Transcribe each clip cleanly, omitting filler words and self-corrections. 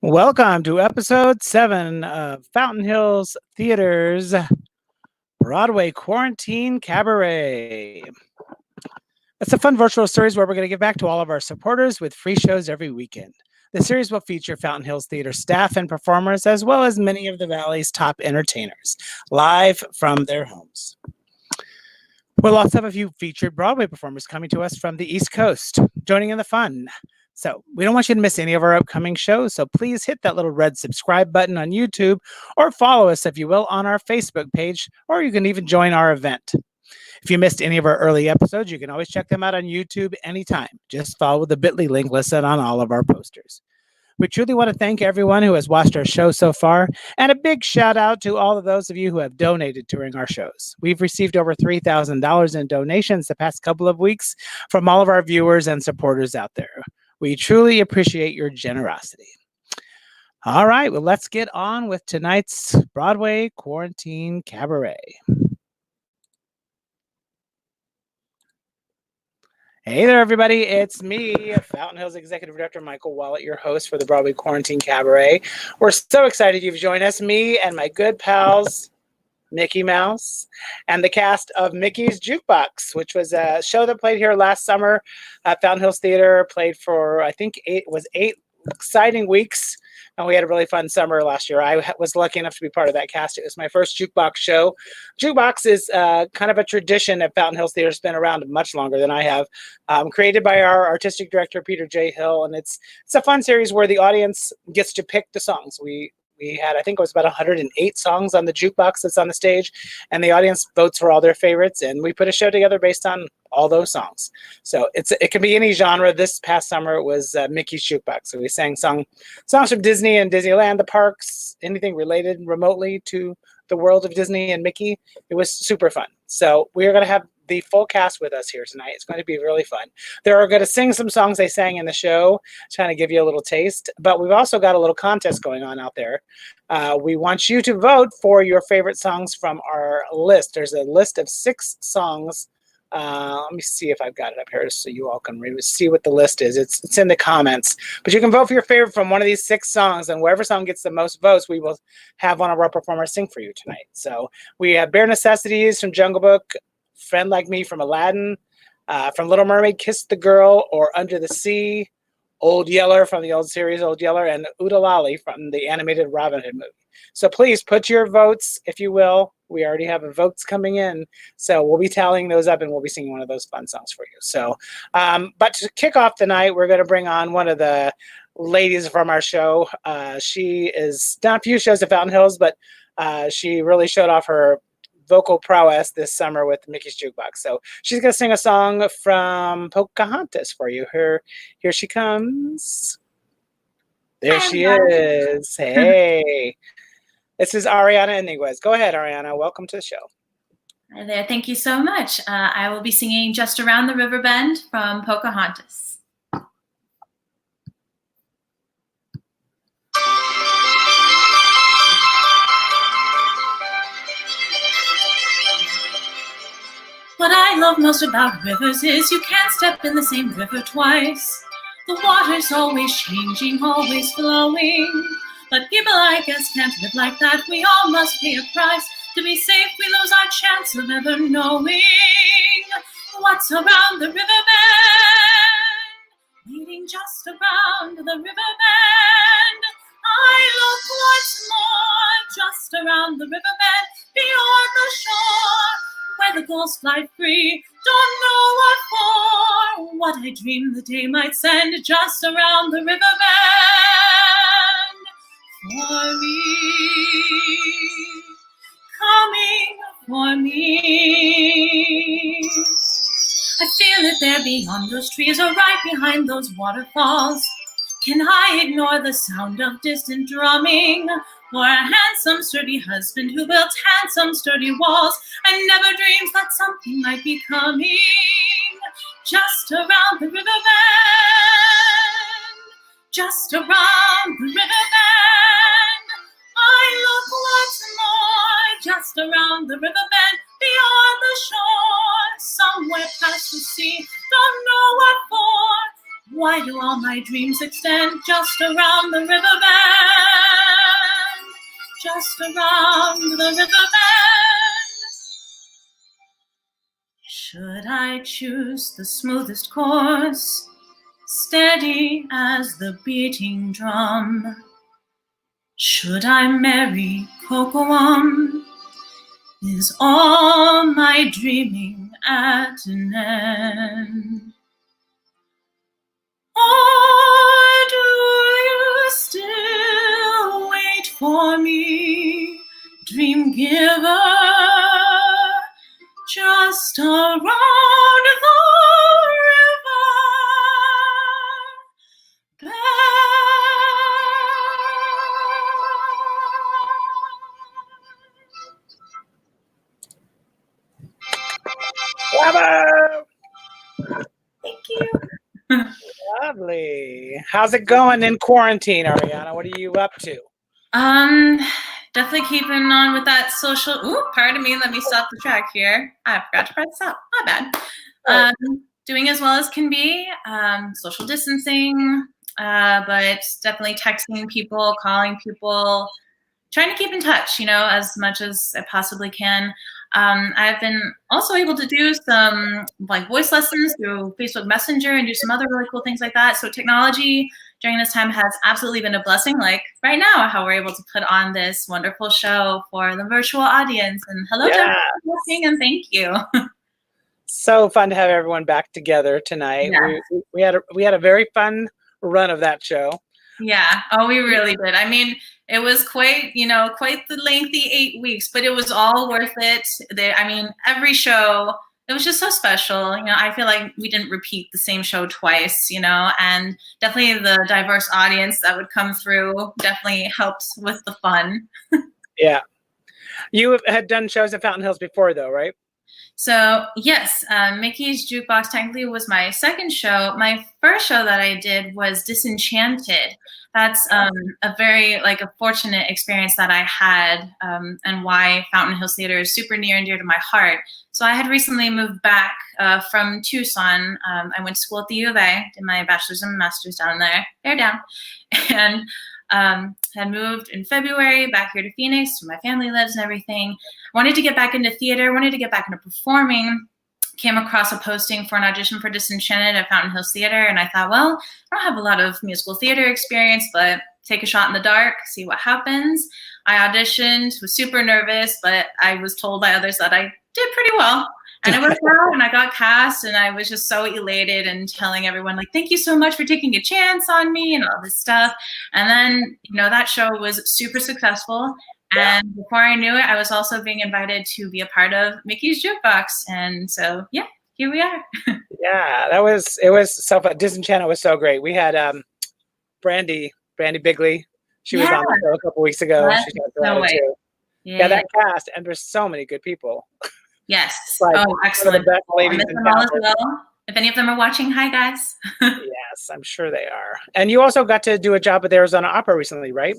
Welcome to episode 7 of Fountain Hills Theater's Broadway Quarantine Cabaret. It's a fun virtual series where we're going to give back to all of our supporters with free shows every weekend. The series will feature Fountain Hills Theater staff and performers, as well as many of the Valley's top entertainers, live from their homes. We'll also have a few featured Broadway performers coming to us from the East Coast, joining in the fun. So we don't want you to miss any of our upcoming shows, so please hit that little red subscribe button on YouTube or follow us, if you will, on our Facebook page, or you can even join our event. If you missed any of our early episodes, you can always check them out on YouTube anytime. Just follow the bit.ly link listed on all of our posters. We truly want to thank everyone who has watched our show so far, and a big shout out to all of those of you who have donated during our shows. We've received over $3,000 in donations the past couple of weeks from all of our viewers and supporters out there. We truly appreciate your generosity. All right, well, let's get on with tonight's Broadway Quarantine Cabaret. Hey there, everybody. It's me, Fountain Hills Executive Director Michael Wallet, your host for the Broadway Quarantine Cabaret. We're so excited you've joined us, me and my good pals, Mickey Mouse, and the cast of Mickey's Jukebox, which was a show that played here last summer at Fountain Hills Theater, played for, I think, eight exciting weeks. And we had a really fun summer last year. I was lucky enough to be part of that cast. It was my first Jukebox show. Jukebox is kind of a tradition at Fountain Hills Theater. It's been around much longer than I have. Created by our artistic director, Peter J. Hill. And it's a fun series where the audience gets to pick the songs. We had, I think it was about 108 songs on the jukebox that's on the stage, and the audience votes for all their favorites, and we put a show together based on all those songs. So it can be any genre. This past summer it was Mickey's Jukebox. So we sang songs from Disney and Disneyland, the parks, anything related remotely to the world of Disney and Mickey. It was super fun. So we are going to have the full cast with us here tonight. It's going to be really fun. They're going to sing some songs they sang in the show, trying to give you a little taste. But we've also got a little contest going on out there. We want you to vote for your favorite songs from our list. There's a list of 6 songs. Let me see if I've got it up here so you all can see what the list is. It's in the comments. But you can vote for your favorite from one of these 6 songs, and whatever song gets the most votes, we will have one of our performers sing for you tonight. So we have Bare Necessities from Jungle Book, Friend Like Me from Aladdin, from Little Mermaid, Kiss the Girl, or Under the Sea, Old Yeller from the old series, Old Yeller, and Oodalali from the animated Robin Hood movie. So please put your votes, if you will. We already have votes coming in, so we'll be tallying those up, and we'll be singing one of those fun songs for you. So, but to kick off the night, we're going to bring on one of the ladies from our show. She is done a few shows at Fountain Hills, but she really showed off her vocal prowess this summer with Mickey's Jukebox. So she's going to sing a song from Pocahontas for you. Here she comes. There she is. Hey. This is Ariana Iniguez. Go ahead, Ariana. Welcome to the show. Hi there. Thank you so much. I will be singing Just Around the Riverbend from Pocahontas. What I love most about rivers is you can't step in the same river twice. The water's always changing, always flowing. But people like us can't live like that. We all must pay a price. To be safe, we lose our chance of ever knowing what's around the riverbend. Waiting just around the riverbend. I look once more, just around the riverbend, beyond the shore, where the gulls fly free. Don't know what for. What I dream the day might send, just around the riverbend. For me, coming for me. I feel it there beyond those trees, or right behind those waterfalls. Can I ignore the sound of distant drumming? Or a handsome, sturdy husband who built handsome, sturdy walls and never dreams that something might be coming just around the riverbend. Just around the riverbend. I look once more, just around the riverbend, beyond the shore, somewhere past the sea. Don't know what for. Why do all my my dreams extend just around the riverbend, just around the riverbend. Should I choose the smoothest course, steady as the beating drum? Should I marry Cocoam? Is all my dreaming at an end? Or do you still wait for me, dream giver, just around the river bend? Bravo! Thank you. Lovely. How's it going in quarantine, Ariana? What are you up to? Definitely keeping on with that social. Ooh, pardon me. Let me stop the track here. I forgot to press stop. My bad. Doing as well as can be. Social distancing, but definitely texting people, calling people, trying to keep in touch, as much as I possibly can. I've been also able to do some voice lessons through Facebook Messenger and do some other really cool things like that. So technology during this time has absolutely been a blessing, like right now, how we're able to put on this wonderful show for the virtual audience. And hello to everyone listening, and thank you. So fun to have everyone back together tonight. Yeah. We had a very fun run of that show. Yeah. Oh, we really did. I mean, it was quite the lengthy 8 weeks, but it was all worth it. Every show, it was just so special. I feel like we didn't repeat the same show twice, and definitely the diverse audience that would come through definitely helped with the fun. Yeah. You had done shows at Fountain Hills before though, right? So yes, Mickey's Jukebox technically was my second show. My first show that I did was Disenchanted. That's a very a fortunate experience that I had, and why Fountain Hills Theater is super near and dear to my heart. So I had recently moved back from Tucson. I went to school at the U of A, did my bachelor's and master's down there. They're down. And had moved in February back here to Phoenix, where my family lives and everything. Wanted to get back into theater, wanted to get back into performing. Came across a posting for an audition for Disenchanted at Fountain Hills Theater, and I thought, well, I don't have a lot of musical theater experience, but take a shot in the dark, see what happens. I auditioned, was super nervous, but I was told by others that I did pretty well. And it worked out, and I got cast, and I was just so elated and telling everyone, thank you so much for taking a chance on me and all this stuff. And then, that show was super successful. And before I knew it, I was also being invited to be a part of Mickey's Jukebox. And so, yeah, here we are. Yeah, it was so fun. Disenchanted was so great. We had Brandy Bigley. She was on the show a couple weeks ago. She's too. Yeah, that cast, and there's so many good people. Yes. Excellent. If any of them are watching, hi guys. Yes, I'm sure they are. And you also got to do a job with Arizona Opera recently, right?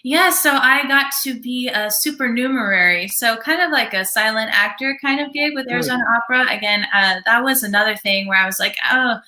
Yeah, so I got to be a supernumerary, so kind of like a silent actor kind of gig with Arizona Opera. Again, that was another thing where I was like, oh,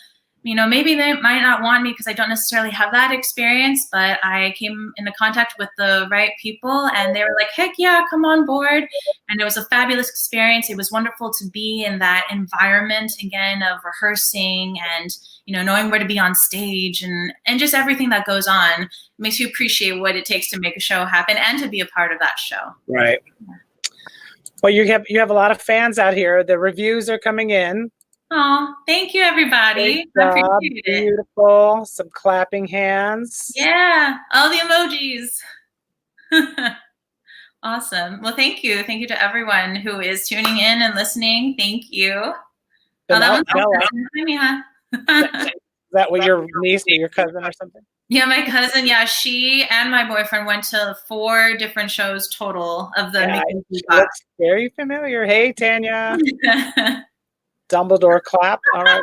maybe they might not want me because I don't necessarily have that experience, but I came into contact with the right people and they were like, heck yeah, come on board. And it was a fabulous experience. It was wonderful to be in that environment again of rehearsing and, knowing where to be on stage and just everything that goes on. It makes you appreciate what it takes to make a show happen and to be a part of that show. Right. Well, you have a lot of fans out here. The reviews are coming in. Oh, thank you, everybody. I appreciate it. Beautiful. Some clapping hands. Yeah, all the emojis. Awesome. Well, thank you. Thank you to everyone who is tuning in and listening. Thank you. That Is that what your niece or your cousin or something? Yeah, my cousin. Yeah, she and my boyfriend went to 4 different shows total of the Mickey looks very familiar. Hey, Tanya. Dumbledore clap. All right.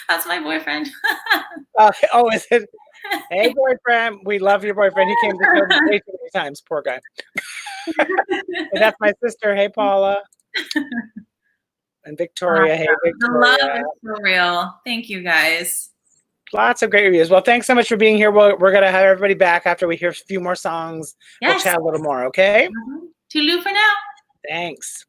That's my boyfriend. Is it? Hey, boyfriend. We love your boyfriend. He came to show way too many times. Poor guy. And that's my sister. Hey, Paula. And Victoria. Hey, Victoria. The love is so real. Thank you, guys. Lots of great reviews. Well, thanks so much for being here. We're going to have everybody back after we hear a few more songs. Yes. We'll chat a little more, okay? Toodaloo for now. Thanks.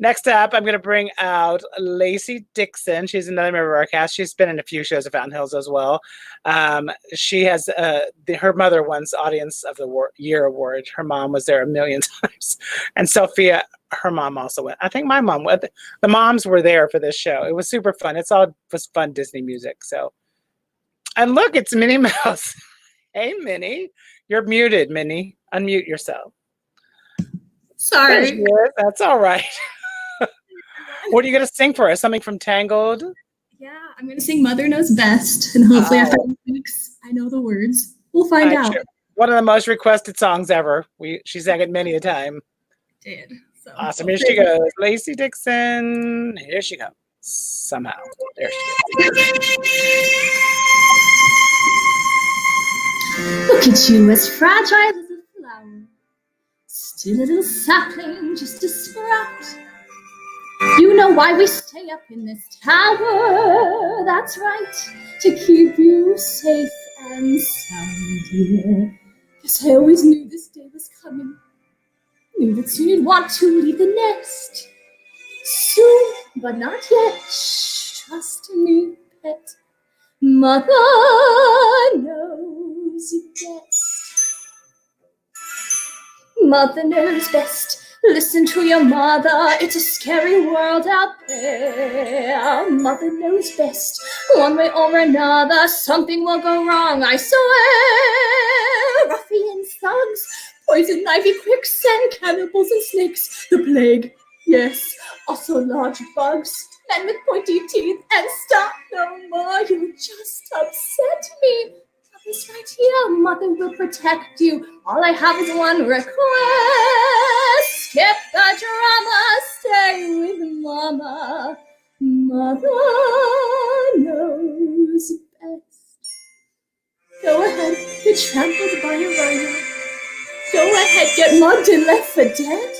Next up, I'm going to bring out LACEY DIXON. She's another member of our cast. She's been in a few shows at Fountain Hills as well. She has her mother won Audience of the Year award. Her mom was there a million times. And Sophia, her mom also went. I think my mom went. The moms were there for this show. It was super fun. It was fun Disney music. So, and look, it's Minnie Mouse. Hey, Minnie. You're muted, Minnie. Unmute yourself. Sorry. That's all right. What are you going to sing for us? Something from Tangled? Yeah, I'm going to sing Mother Knows Best, and hopefully I find the lyrics. I know the words. We'll find out. Sure. One of the most requested songs ever. She sang it many a time. Did. So, awesome. Here she goes. LACEY DIXON. Here she goes. Somehow. There she goes. Look at you, as fragile as a flower. Still a little sapling, just a sprout. You know why we stay up in this tower. That's right, to keep you safe and sound, dear. Yes, I always knew this day was coming. Knew that soon you'd want to leave the nest. Soon, but not yet. Shh, trust me, pet. Mother knows best. Mother knows best. Listen to your mother. It's a scary world out there. Mother knows best. One way or another, something will go wrong, I swear. Ruffians, thugs, poison ivy, quicksand, cannibals and snakes. The plague, yes, also large bugs. Men with pointy teeth, and stop no more. You just upset me. Mother's right here. Mother will protect you. All I have is one request. Skip the drama. Stay with Mama. Mother knows best. Go ahead. Get trampled by a rhino. Go ahead. Get mugged and left for dead.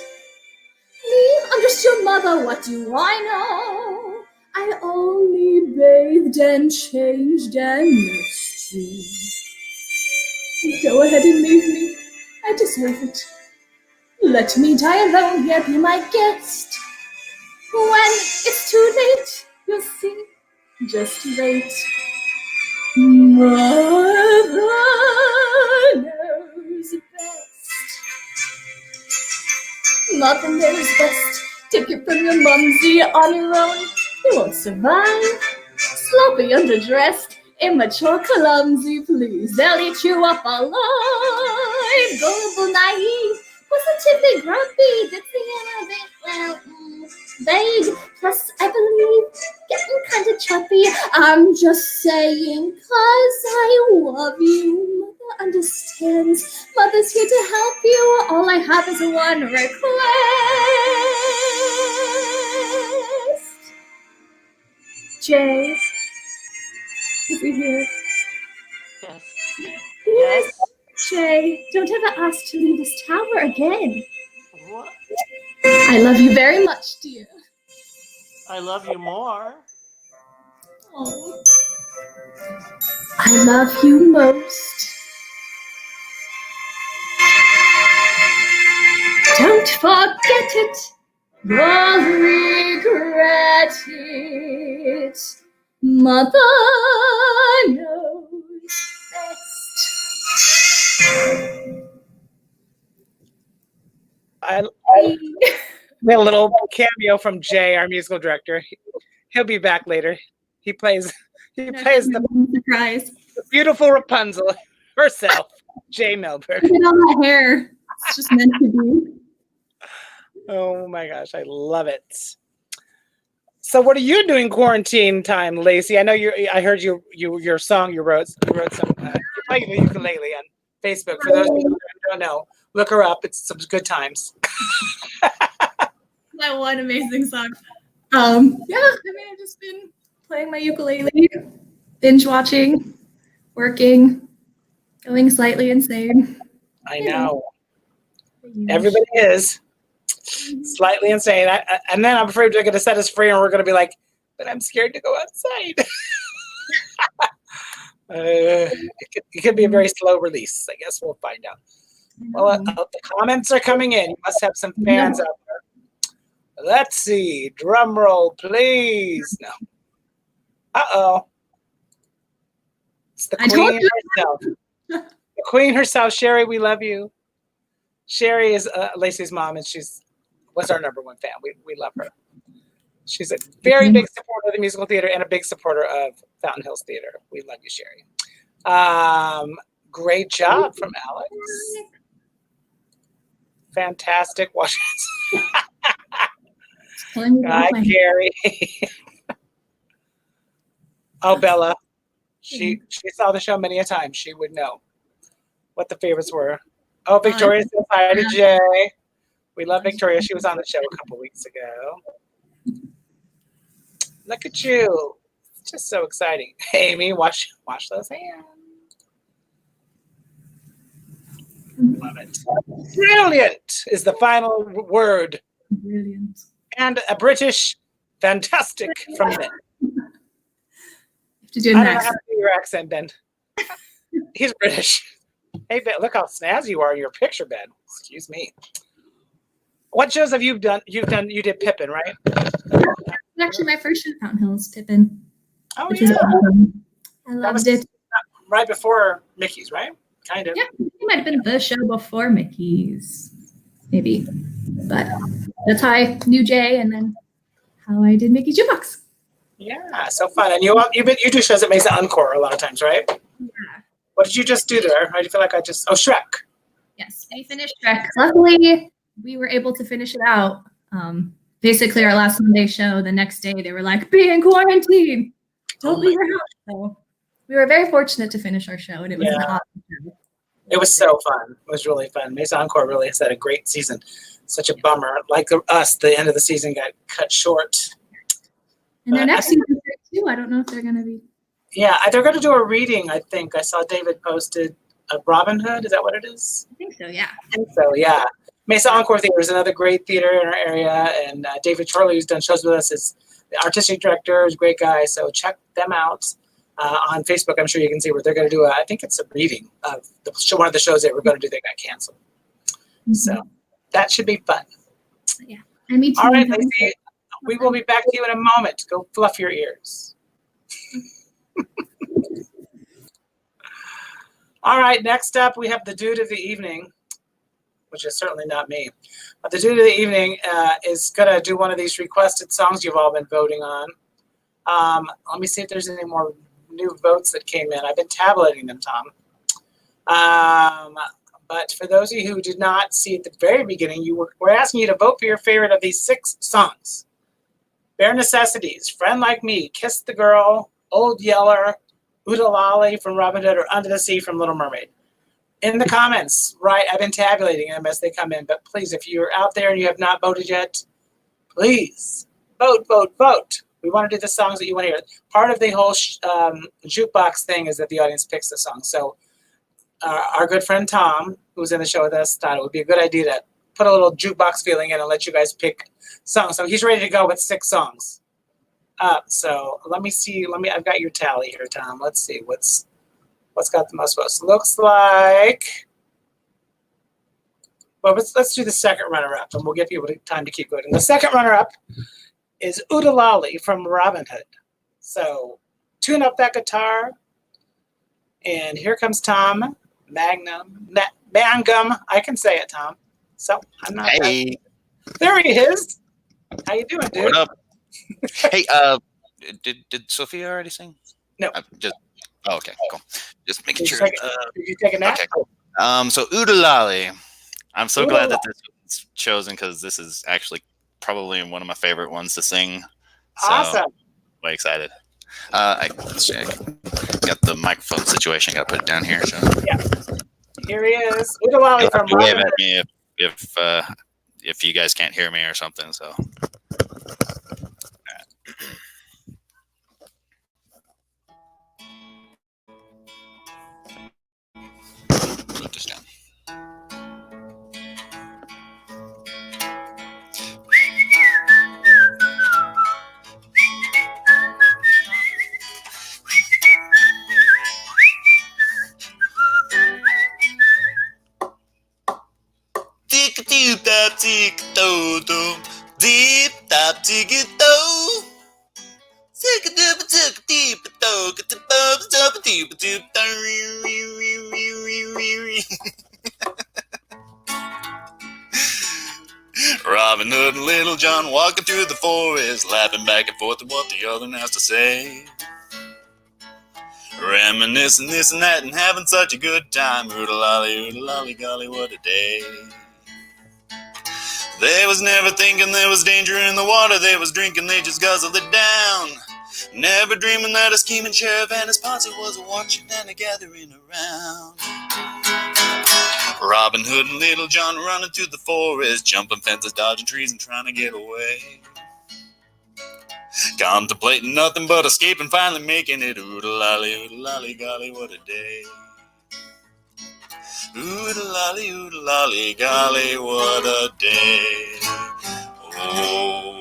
Me? I'm just your mother. What do I know? I only bathed and changed and nursed you. Go ahead and leave me. I deserve it. Let me die alone here, be my guest. When it's too late, you'll see. Just wait. Mother knows best. Mother knows best. Take it from your mumsy on your own. You won't survive. Sloppy, underdressed, immature, clumsy, please. They'll eat you up alive. Gullible, naive, positively grumpy. That's the end of it. Well, vague. Plus, I believe getting kind of choppy. I'm just saying, 'cause I love you. Mother understands. Mother's here to help you. All I have is one request. Jay, is he here? Yes. Yes. Jay, don't ever ask to leave this tower again. What? I love you very much, dear. I love you more. Oh. I love you most. Don't forget it. You'll regret it. Mother knows best. We had a little cameo from Jay, our musical director. He'll be back later. He plays the surprise. Beautiful Rapunzel herself, Jay Melbourne. Look at all that hair. It's just meant to be. Oh my gosh, I love it. So, what are you doing quarantine time, LACEY? I know I heard your song you wrote. You wrote some. You play the ukulele on Facebook. For those who don't know, look her up. It's some good times. That one amazing song. Yeah, I mean, I've just been playing my ukulele, binge watching, working, going slightly insane. I know. Everybody is slightly insane. And then I'm afraid they're going to set us free and we're going to be like, but I'm scared to go outside. It could be a very slow release. I guess we'll find out. Well, the comments are coming in. You must have some fans out there. Let's see. Drum roll, please. No. Uh-oh. It's the queen herself. The queen herself, Sherry, we love you. Sherry is Lacey's mom, and was our #1 fan. We love her. She's a very big supporter of the musical theater and a big supporter of Fountain Hills Theater. We love you, Sherry. Great job from Alex. Fantastic. Hi, Gary. Oh, Bella. She saw the show many a time. She would know what the favorites were. Oh, Victoria says hi to Jay. We love Victoria. She was on the show a couple weeks ago. Look at you. Just so exciting. Amy, wash those hands. Love it. Brilliant is the final word. Brilliant. And a British fantastic from Ben. To do I don't know next. how to do your accent, Ben. He's British. Hey, Ben, look how snazzy you are in your picture, Ben. Excuse me. What shows have you done? You did Pippin, right? It's actually my first show at Fountain Hills, Pippin. Oh, Which yeah. was awesome. I That loved was it. right before Mickey's, right? Kind of. Yeah, it might have been the show before Mickey's, maybe. But that's how I knew Jay, and then how I did Mickey's Jukebox. Yeah, so fun. And you do shows at Mesa Encore a lot of times, right? Yeah. What did you just do there? I feel like Shrek. Yes, we finished Shrek. Luckily, we were able to finish it out. Basically, our last Sunday show, the next day, they were like, be in quarantine. Don't leave your house. So we were very fortunate to finish our show, and it was an awesome show. It was so fun. It was really fun. Mesa Encore really has had a great season. Such a bummer. Like us, the end of the season got cut short. And their next season too. I don't know if they're going to be. Yeah, they're going to do a reading, I think. I saw David posted of Robin Hood. Is that what it is? I think so, yeah. I think so, yeah. Mesa Encore Theater is another great theater in our area. And David Chorley, who's done shows with us, is the artistic director, is a great guy. So check them out on Facebook. I'm sure you can see where they're going to do I think it's a reading of one of the shows they were going to do. They got canceled. Mm-hmm. So that should be fun. Yeah. And me too. All right, Lacey. We will be back to you in a moment. Go fluff your ears. All right, next up we have the dude of the evening, which is certainly not me. But the dude of the evening is going to do one of these requested songs you've all been voting on. Let me see if there's any more new votes that came in. I've been tabulating them, Tom. But for those of you who did not see at the very beginning, we're asking you to vote for your favorite of these 6 songs. Bare Necessities, Friend Like Me, Kiss the Girl, Old Yeller, Oodalali from Robin Hood, or Under the Sea from Little Mermaid. In the comments, right, I've been tabulating them as they come in, but please, if you're out there and you have not voted yet, please vote, vote, vote. We want to do the songs that you want to hear. Part of the whole jukebox thing is that the audience picks the song. So our good friend Tom, who's in the show with us, thought it would be a good idea to put a little jukebox feeling in and let you guys pick songs. So he's ready to go with 6 songs. So let me see. I've got your tally here, Tom. Let's see what's got the most votes. Looks like. Well, let's do the second runner-up, and we'll give you time to keep voting. The second runner-up is Oodalali from Robin Hood. So tune up that guitar, and here comes Tom Mangum. I can say it, Tom. So I'm not. Hey. There he is. How you doing, dude? What up? Hey, did Sophia already sing? No. Okay, cool. Just making sure. Did you take a nap? Okay, cool. So Oodalali. I'm so glad that this was chosen because this is actually probably one of my favorite ones to sing. So, awesome. Way excited. Let's see, I got the microphone situation. Got to put it down here. So yeah, here he is. Oodalali from wave at me if you guys can't hear me or something. So. Put this down. Robin Hood and Little John walking through the forest, laughing back and forth at what the other has to say. Reminiscing this and that and having such a good time. Oodle-lolly, golly, what a day. They was never thinking there was danger in the water they was drinking, they just guzzled it down. Never dreaming that a scheming sheriff and his posse was watching and a gathering around. Robin Hood and Little John running through the forest, jumping fences, dodging trees and trying to get away. Contemplating nothing but escaping, finally making it. Oodle-lolly, golly, what a day. Oodle-lolly, golly, what a day. Oh.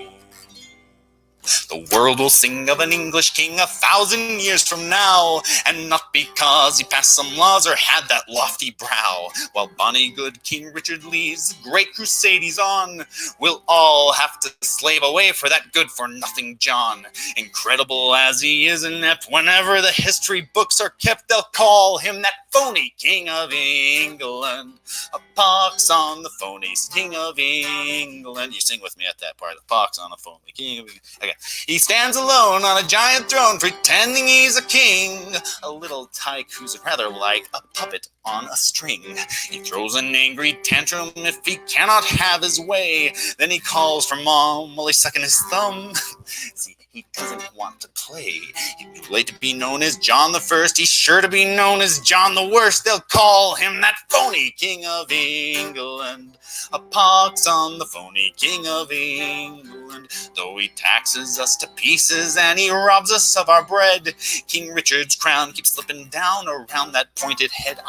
The world will sing of an English king 1,000 years from now, and not because he passed some laws or had that lofty brow. While bonny good King Richard leads the great crusade he's on, we'll all have to slave away for that good-for-nothing John. Incredible as he is inept, whenever the history books are kept, they'll call him that phony King of England. A pox on the phony King of England. You sing with me at that part. The pox on the phony King of England. Okay. He stands alone on a giant throne, pretending he's a king. A little tyke who's rather like a puppet on a string. He throws an angry tantrum if he cannot have his way. Then he calls for mom while he's sucking his thumb. See, he doesn't want to play. He's too late to be known as John the First. He's sure to be known as John the Worst. They'll call him that phony King of England. A pox on the phony King of England. Though he taxes us to pieces and he robs us of our bread, King Richard's crown keeps slipping down around that pointed head.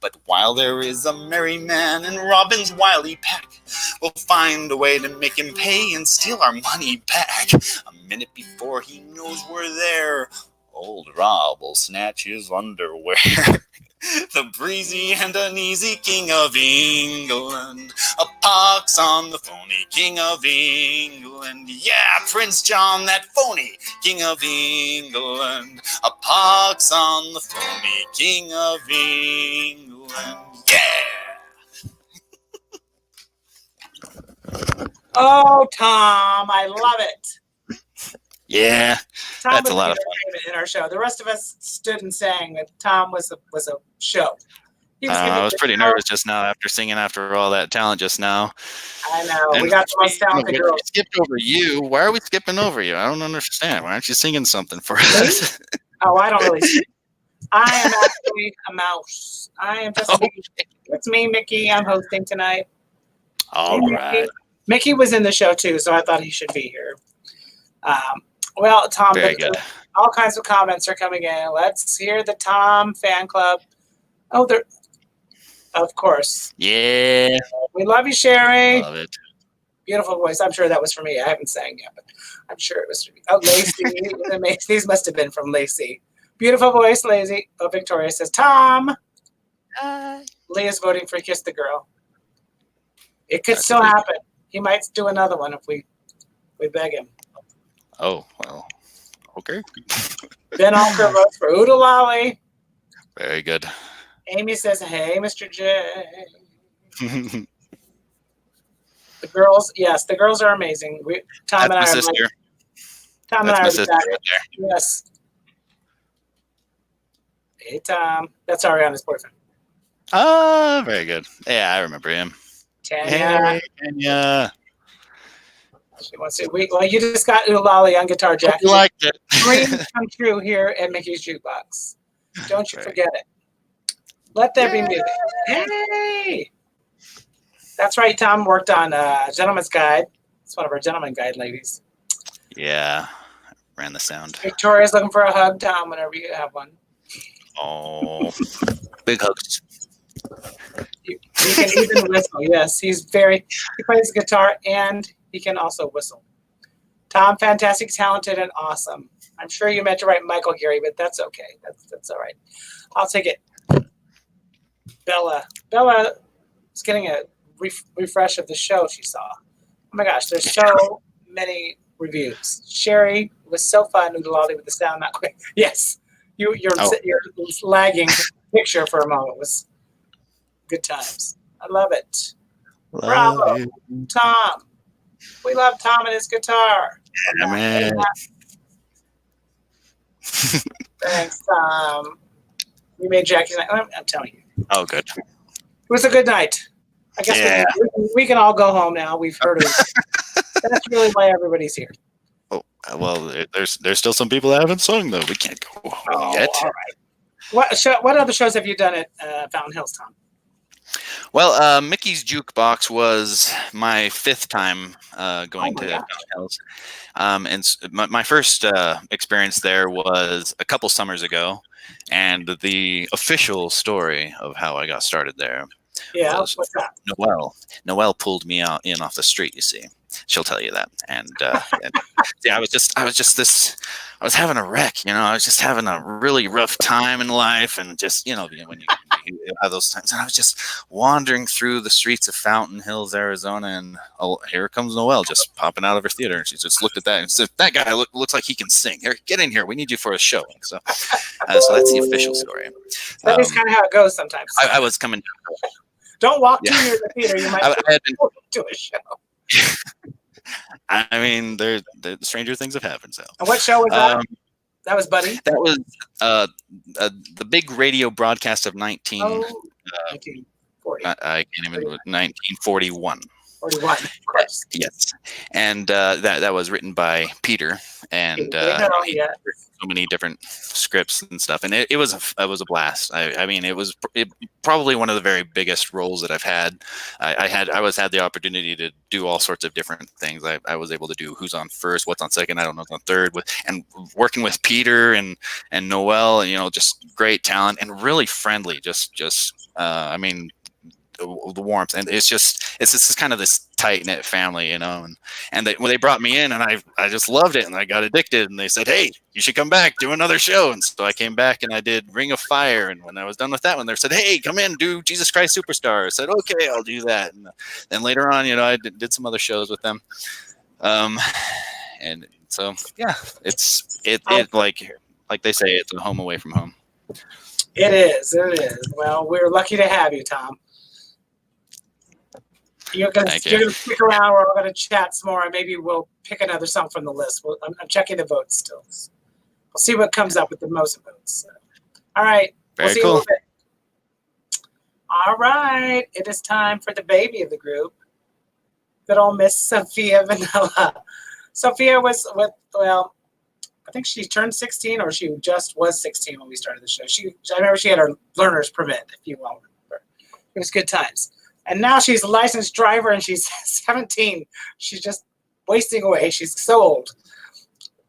But while there is a merry man in Robin's wily pack, we'll find a way to make him pay and steal our money back. A minute before he knows we're there, old Rob will snatch his underwear. The breezy and uneasy King of England. A pox on the phony King of England. Yeah, Prince John, that phony King of England. A pox on the phony King of England. Yeah! Oh, Tom, I love it. Yeah, Tom that's was a lot the of fun. entertainment in our show. The rest of us stood and sang, but Tom was a show. He giving I was the pretty show. nervous just now after singing after all that talent just now. I know. And We got the most talented we girl. skipped over you. Why are we skipping over you? I don't understand. Why aren't you singing something for us? Oh, I don't really see. I am actually a mouse. I am just me. It's me, Mickey. I'm hosting tonight. All Hey, right. Mickey was in the show too, so I thought he should be here. Well, Tom, Very good. all kinds of comments are coming in. Let's hear the Tom fan club. Oh, they're of course. Yeah. We love you, Sherry. Love it. Beautiful voice. I'm sure that was for me. I haven't sang yet, but I'm sure it was for me. Oh, Lacey. These must have been from Lacey. Beautiful voice, Lacey. Oh, Victoria says, Tom. Leah's voting for Kiss the Girl. It could still happen. He might do another one if we beg him. Oh, well. Okay. Ben Alker votes for Oodle Lolly. Very good. Amy says, hey, Mr. J. The girls, yes, the girls are amazing. Tom That's my and I are sister. like, Tom That's and I my are sister back. right there. Yes. Hey, Tom. That's Ariana's boyfriend. Oh, very good. Yeah, I remember him. Tanya. Hey, Tanya. She wants to. Well, you just got Oodle Lolly on Guitar Hope Jack. you liked it. Dreams come true here at Mickey's Jukebox. Don't you Right. forget it. Let there be music. Hey! That's right. Tom worked on Gentleman's Guide. It's one of our Gentleman Guide ladies. Yeah. Ran the sound. Victoria's looking for a hug, Tom, whenever you have one. Oh. Big hugs. He can even whistle. Yes, he plays guitar and he can also whistle. Tom, fantastic, talented, and awesome. I'm sure you meant to write Michael Gary, but that's okay. That's all right. I'll take it. Bella is getting a refresh of the show she saw. Oh my gosh, there's so many reviews. Sherry, it was so fun, Noodle with the sound not quick. Yes, your lagging picture for a moment was good times. I love it. Bravo, Tom. We love Tom and his guitar. Yeah, man. Thanks, Tom. You made Jackie's night. I'm telling you. Oh, good. It was a good night. I guess we can all go home now. We've heard it. That's really why everybody's here. Oh, well, there's still some people that haven't sung, though. We can't go home yet. All right. What other shows have you done at Fountain Hills, Tom? Well, Mickey's Jukebox was my 5th time going to Fountain Hills. And my first experience there was a couple summers ago. And the official story of how I got started there was what's that? Noelle pulled me in off the street, you see. She'll tell you that. And I was having a wreck, I was just having a really rough time in life, and just, when you have those times, and I was just wandering through the streets of Fountain Hills, Arizona, and here comes Noelle just popping out of her theater. And she just looked at that and said, "That guy looks like he can sing. Here, get in here. We need you for a show." So that's the official story. That is kind of how it goes sometimes. I was coming. Don't walk too near the theater. You might had been to a show. I mean, the stranger things have happened. So. And what show was that? That was Buddy? That was the big radio broadcast of 1940. I can't even. 1941. 41, of course. Yes, and that was written by Peter, and he had so many different scripts and stuff, and it was a blast. I mean, it was probably one of the very biggest roles that I've had. I had the opportunity to do all sorts of different things. I was able to do Who's on First, What's on Second, I Don't Know What's on Third, and working with Peter and Noelle, just great talent and really friendly. I mean, the warmth, and it's just kind of this tight knit family, and when they brought me in, and I just loved it, and I got addicted, and they said, "Hey, you should come back, do another show." And so I came back and I did Ring of Fire, and when I was done with that one, they said, "Hey, come in, do Jesus Christ Superstar." I said, "Okay, I'll do that." And then later on, I did some other shows with them, and so yeah, it's like they say, it's a home away from home. It is. Well, we're lucky to have you, Tom. You're gonna stick around. We're all gonna chat some more, and maybe we'll pick another song from the list. I'm checking the votes still. We'll see what comes up with the most votes. All right. Very we'll see cool. a little bit. All right. It is time for the baby of the group. Good old Miss Sophia Vanellla. Sophia was I think she turned 16, or she just was 16 when we started the show. I remember she had her learner's permit, if you will remember. It was good times. And now she's a licensed driver, and she's 17. She's just wasting away. She's so old.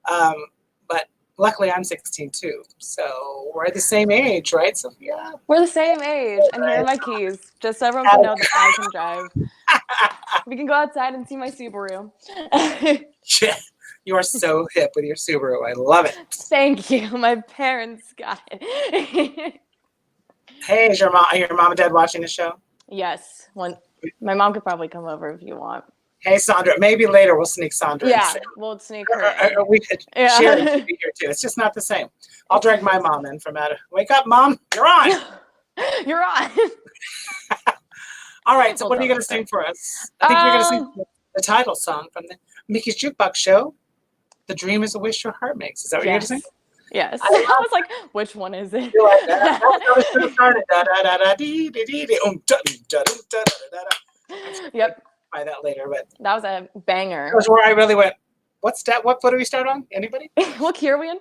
But luckily, I'm 16 too. So we're the same age, right, Sophia? We're the same age. And here are my keys, just so everyone can know that I can drive. We can go outside and see my Subaru. You are so hip with your Subaru. I love it. Thank you. My parents got it. Hey, is your mom and dad watching the show? Yes. My mom could probably come over if you want. Hey, Sandra. Maybe later we'll sneak Sandra. Yeah, we'll sneak her. Or we could share it be here too. It's just not the same. I'll drag my mom in from out of. Wake up, Mom. You're on. You're on. All right. So what are you going to sing for us? I think you're going to sing the title song from the Mickey's Jukebox show. The Dream is a Wish Your Heart Makes. Is that what you're going to sing? Yes. I was like, which one is it? You're like, that's how it should have started. Yep. By that later, but that was a banger. That was where I really went. What's that? What foot do we start on? Anybody? What key are we in?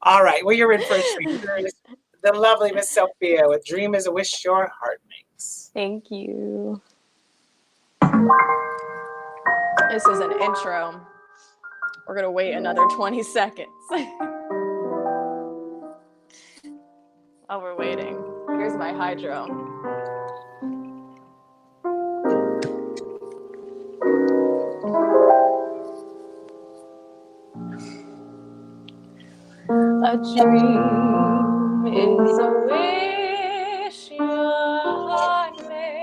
All right. Well, you're in first. The lovely Miss Sophia with "Dream Is a Wish Your Heart Makes." Thank you. This is an intro. We're gonna wait another 20 seconds. While we're waiting, here's my hydro. A dream is a wish your heart makes.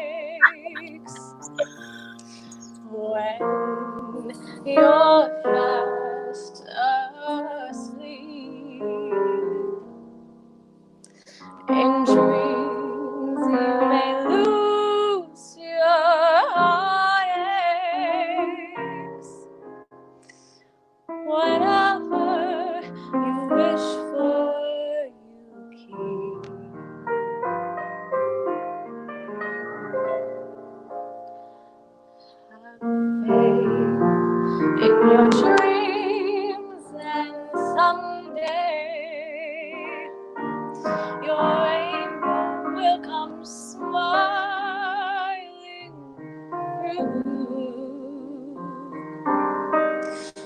smiling through.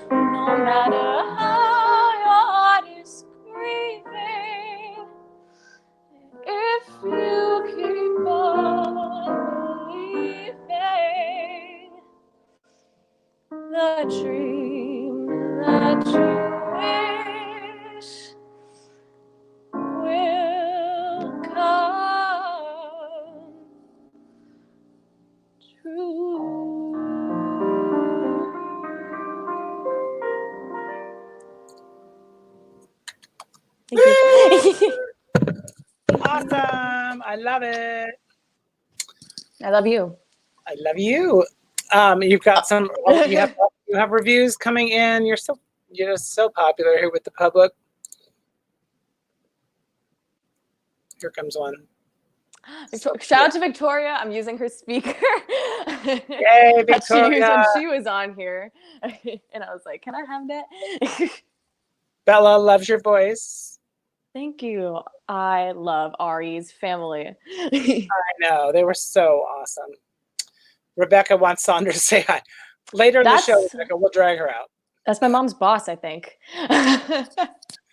No matter how your heart is grieving, if you keep on believing, the dream that you wish will come true. Thank you. Awesome. I love it. I love you. I love you. You've got some. You have reviews coming in. You're just so popular here with the public. Here comes one. Shout out to Victoria. I'm using her speaker. Yay, that she used when Victoria. she was on here. And I was like, can I have that? Bella loves your voice. Thank you. I love Ari's family. I know. They were so awesome. Rebecca wants Saunders to say hi. Later in the show, Rebecca, we'll drag her out. That's my mom's boss, I think.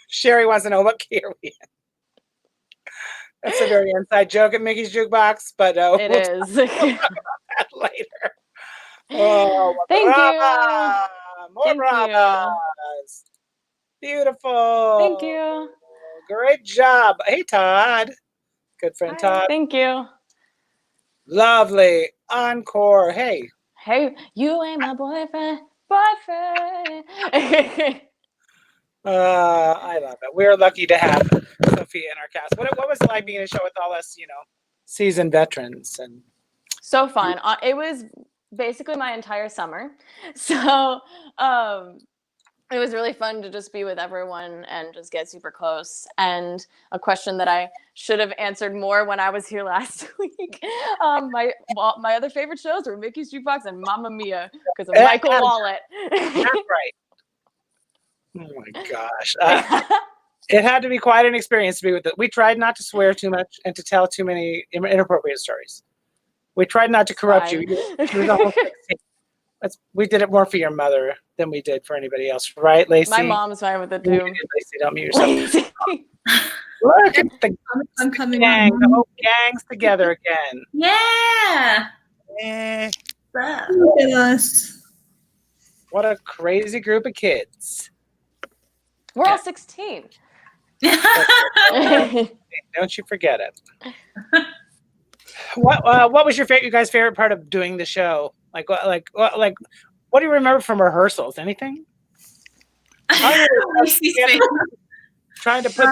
Sherry wants to know what key are we in. That's a very inside joke at Mickey's Jukebox, but it we'll is. talk about that later. Oh, thank brava! you. More Thank bravas. Beautiful. Thank you. Great job. Hey, Todd. Good friend, Hi, Todd. thank you. Lovely. Encore. Hey. Hey, you ain't my boyfriend. I love it. We're lucky to have Sophia in our cast. What was it like being in a show with all us, seasoned veterans? And so fun. It was basically my entire summer. So it was really fun to just be with everyone and just get super close. And a question that I should have answered more when I was here last week. My other favorite shows were Mickey's Jukebox and Mamma Mia because of Michael Wallet. That's right. Oh my gosh. It had to be quite an experience to be with it. We tried not to swear too much and to tell too many inappropriate stories. We tried not to corrupt you. She was almost 16. We did it more for your mother than we did for anybody else, right, Lacey? My mom's fine with it too. Lacey, don't mute yourself. Look at the gang. The whole gang's together again. Yeah. Look at us. What a crazy group of kids. We're all 16. Don't you forget it. What was your you guys' favorite part of doing the show? What do you remember from rehearsals? Anything? Trying to put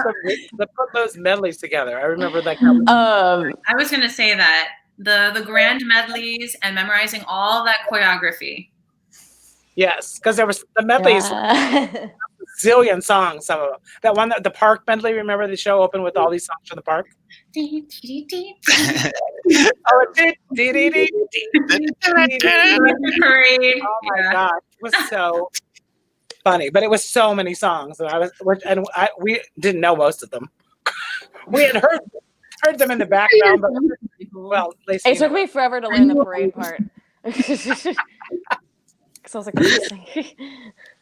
those medleys together. I remember I was gonna say that the grand medleys and memorizing all that choreography. Yes, because there was the medleys, zillion songs. Some of them. That one, the park medley. Remember the show opened with all these songs from the park. Oh, my God, it was so funny, but it was so many songs, and we didn't know most of them. We had heard them in the background, but Lacey, it took me forever to learn the parade part. So I was like,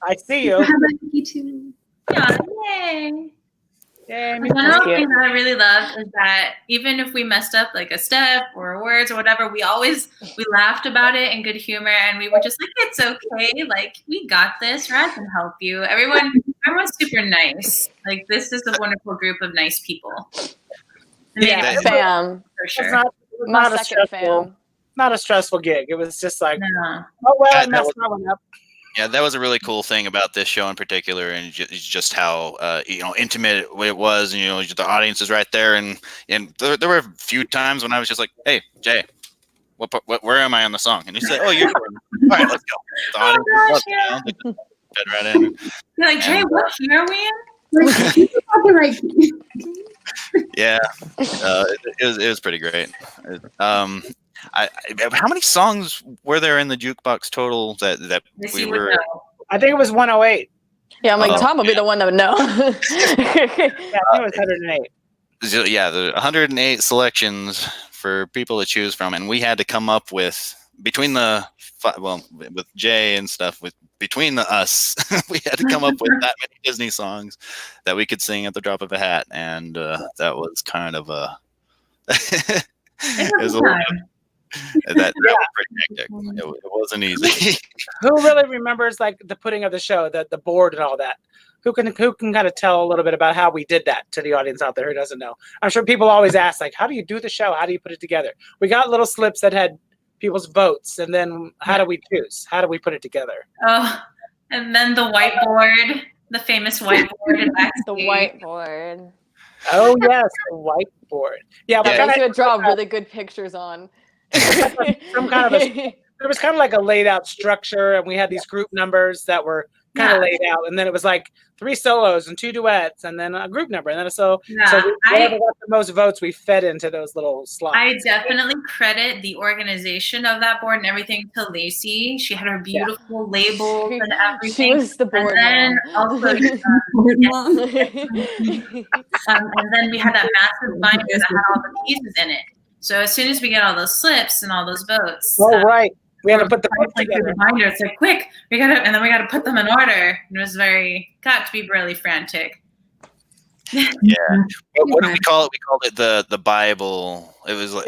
I see you. You too. Yeah, yay. Another thing that I really loved is that even if we messed up like a step or words or whatever, we laughed about it in good humor, and we were just like, it's okay, like we got this, Rad can help you. Everyone's super nice. Like this is a wonderful group of nice people. Yeah, fam. For sure. My second fam. Not a stressful gig. It was just like, No. I messed that one up. Yeah, that was a really cool thing about this show in particular, and just how intimate it was. And the audience is right there, and there were a few times when I was just like, "Hey, Jay, where am I on the song?" And he said, "Oh, you're all right. Let's go." The audience fed right in. You're like, Jay, what key are we in? Yeah, it was pretty great. How many songs were there in the jukebox total that we were? I think it was 108. Yeah, I'm like, Tom will be the one that would know. Yeah, I think it was 108. Yeah, the 108 selections for people to choose from, and we had to come up with between with Jay and stuff between us, we had to come up with that many Disney songs that we could sing at the drop of a hat, and that was kind of a it was a little bit, that was pretty hectic. It wasn't easy. Who really remembers like the putting of the show, the board and all that? Who can kind of tell a little bit about how we did that to the audience out there who doesn't know? I'm sure people always ask, like, how do you do the show? How do you put it together? We got little slips that had people's votes, and then how do we choose? How do we put it together? Oh, and then the whiteboard, the famous whiteboard. The whiteboard. Oh yes, the whiteboard. Yeah, we That kind you would draw really good pictures on. some kind of there was kind of like a laid out structure, and we had these group numbers that were kind of laid out, and then it was like 3 solos and 2 duets, and then a group number, and then so whoever got the most votes, we fed into those little slots. I definitely credit the organization of that board and everything to Lacey. She had her beautiful labels and everything. She was the board and mom. And then we had that massive binder that had all the pieces in it. So as soon as we get all those slips and all those votes, right. We had to put the votes like together. the binder. It's like quick, and then we gotta put them in order. And it was got to be really frantic. Yeah. What did we call it? We called it the Bible. It was like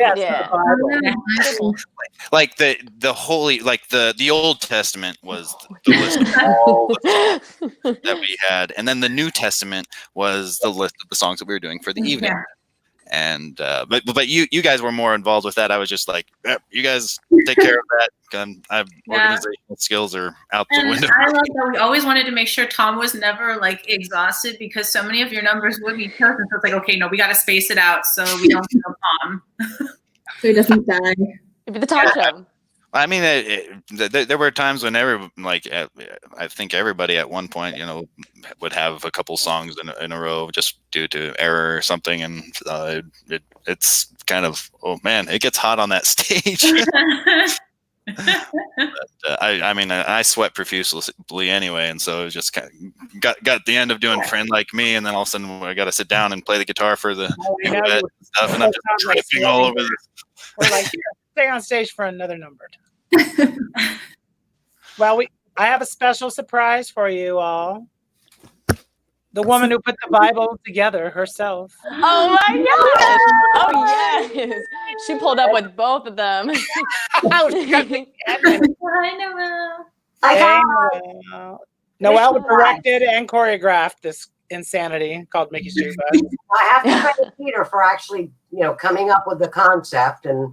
like the holy, like the Old Testament was the list of all the songs that we had, and then the New Testament was the list of the songs that we were doing for the evening. Yeah. And but you guys were more involved with that. I was just like, you guys take care of that. Organizational skills are out the window. I love that we always wanted to make sure Tom was never like exhausted, because so many of your numbers would be chosen. So it's like, okay, no, we got to space it out so we don't kill Tom. So he doesn't die. It'd be the time show. I mean, there were times when I think everybody at one point, would have a couple songs in a row just due to error or something, and it's kind of, oh man, it gets hot on that stage. But, I sweat profusely anyway, and so it was just kind of got the end of doing "Friend Like Me," and then all of a sudden I got to sit down and play the guitar for the duet and stuff, and I'm just tripping all over this. We're like, stay on stage for another number. Well, I have a special surprise for you all. The woman who put the Bible together herself. Oh my God! Oh yes, she pulled up with both of them. Noelle directed and choreographed this insanity called Mickey's Jukebox. I have to credit Peter for actually, coming up with the concept and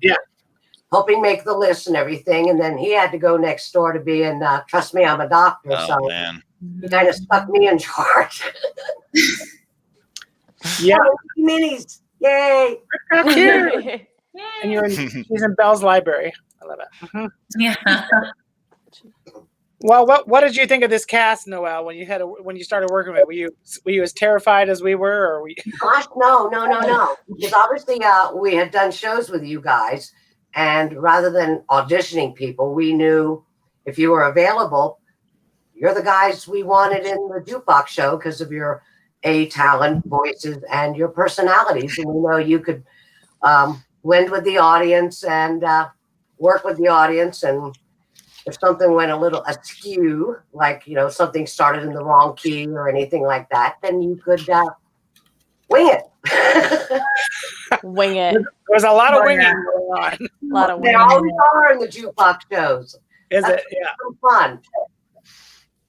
helping make the list and everything. And then he had to go next door to be in Trust Me, I'm a Doctor. Oh, man. He kind of stuck me in charge. Yeah. Minis. Yay. And she's in Belle's library. I love it. Mm-hmm. Yeah. Well, what did you think of this cast, Noelle, when you started working with it? Were you as terrified as we were, or were you? Gosh, no. Because obviously we had done shows with you guys, and rather than auditioning people, we knew if you were available, you're the guys we wanted in the jukebox show because of your talent, voices, and your personalities. And we know you could blend with the audience and work with the audience. And if something went a little askew, like, something started in the wrong key or anything like that, then you could wing it. Wing it. There was a lot of winging going on. A lot of They winging. always are in the jukebox shows. Is That's it? Yeah. so fun.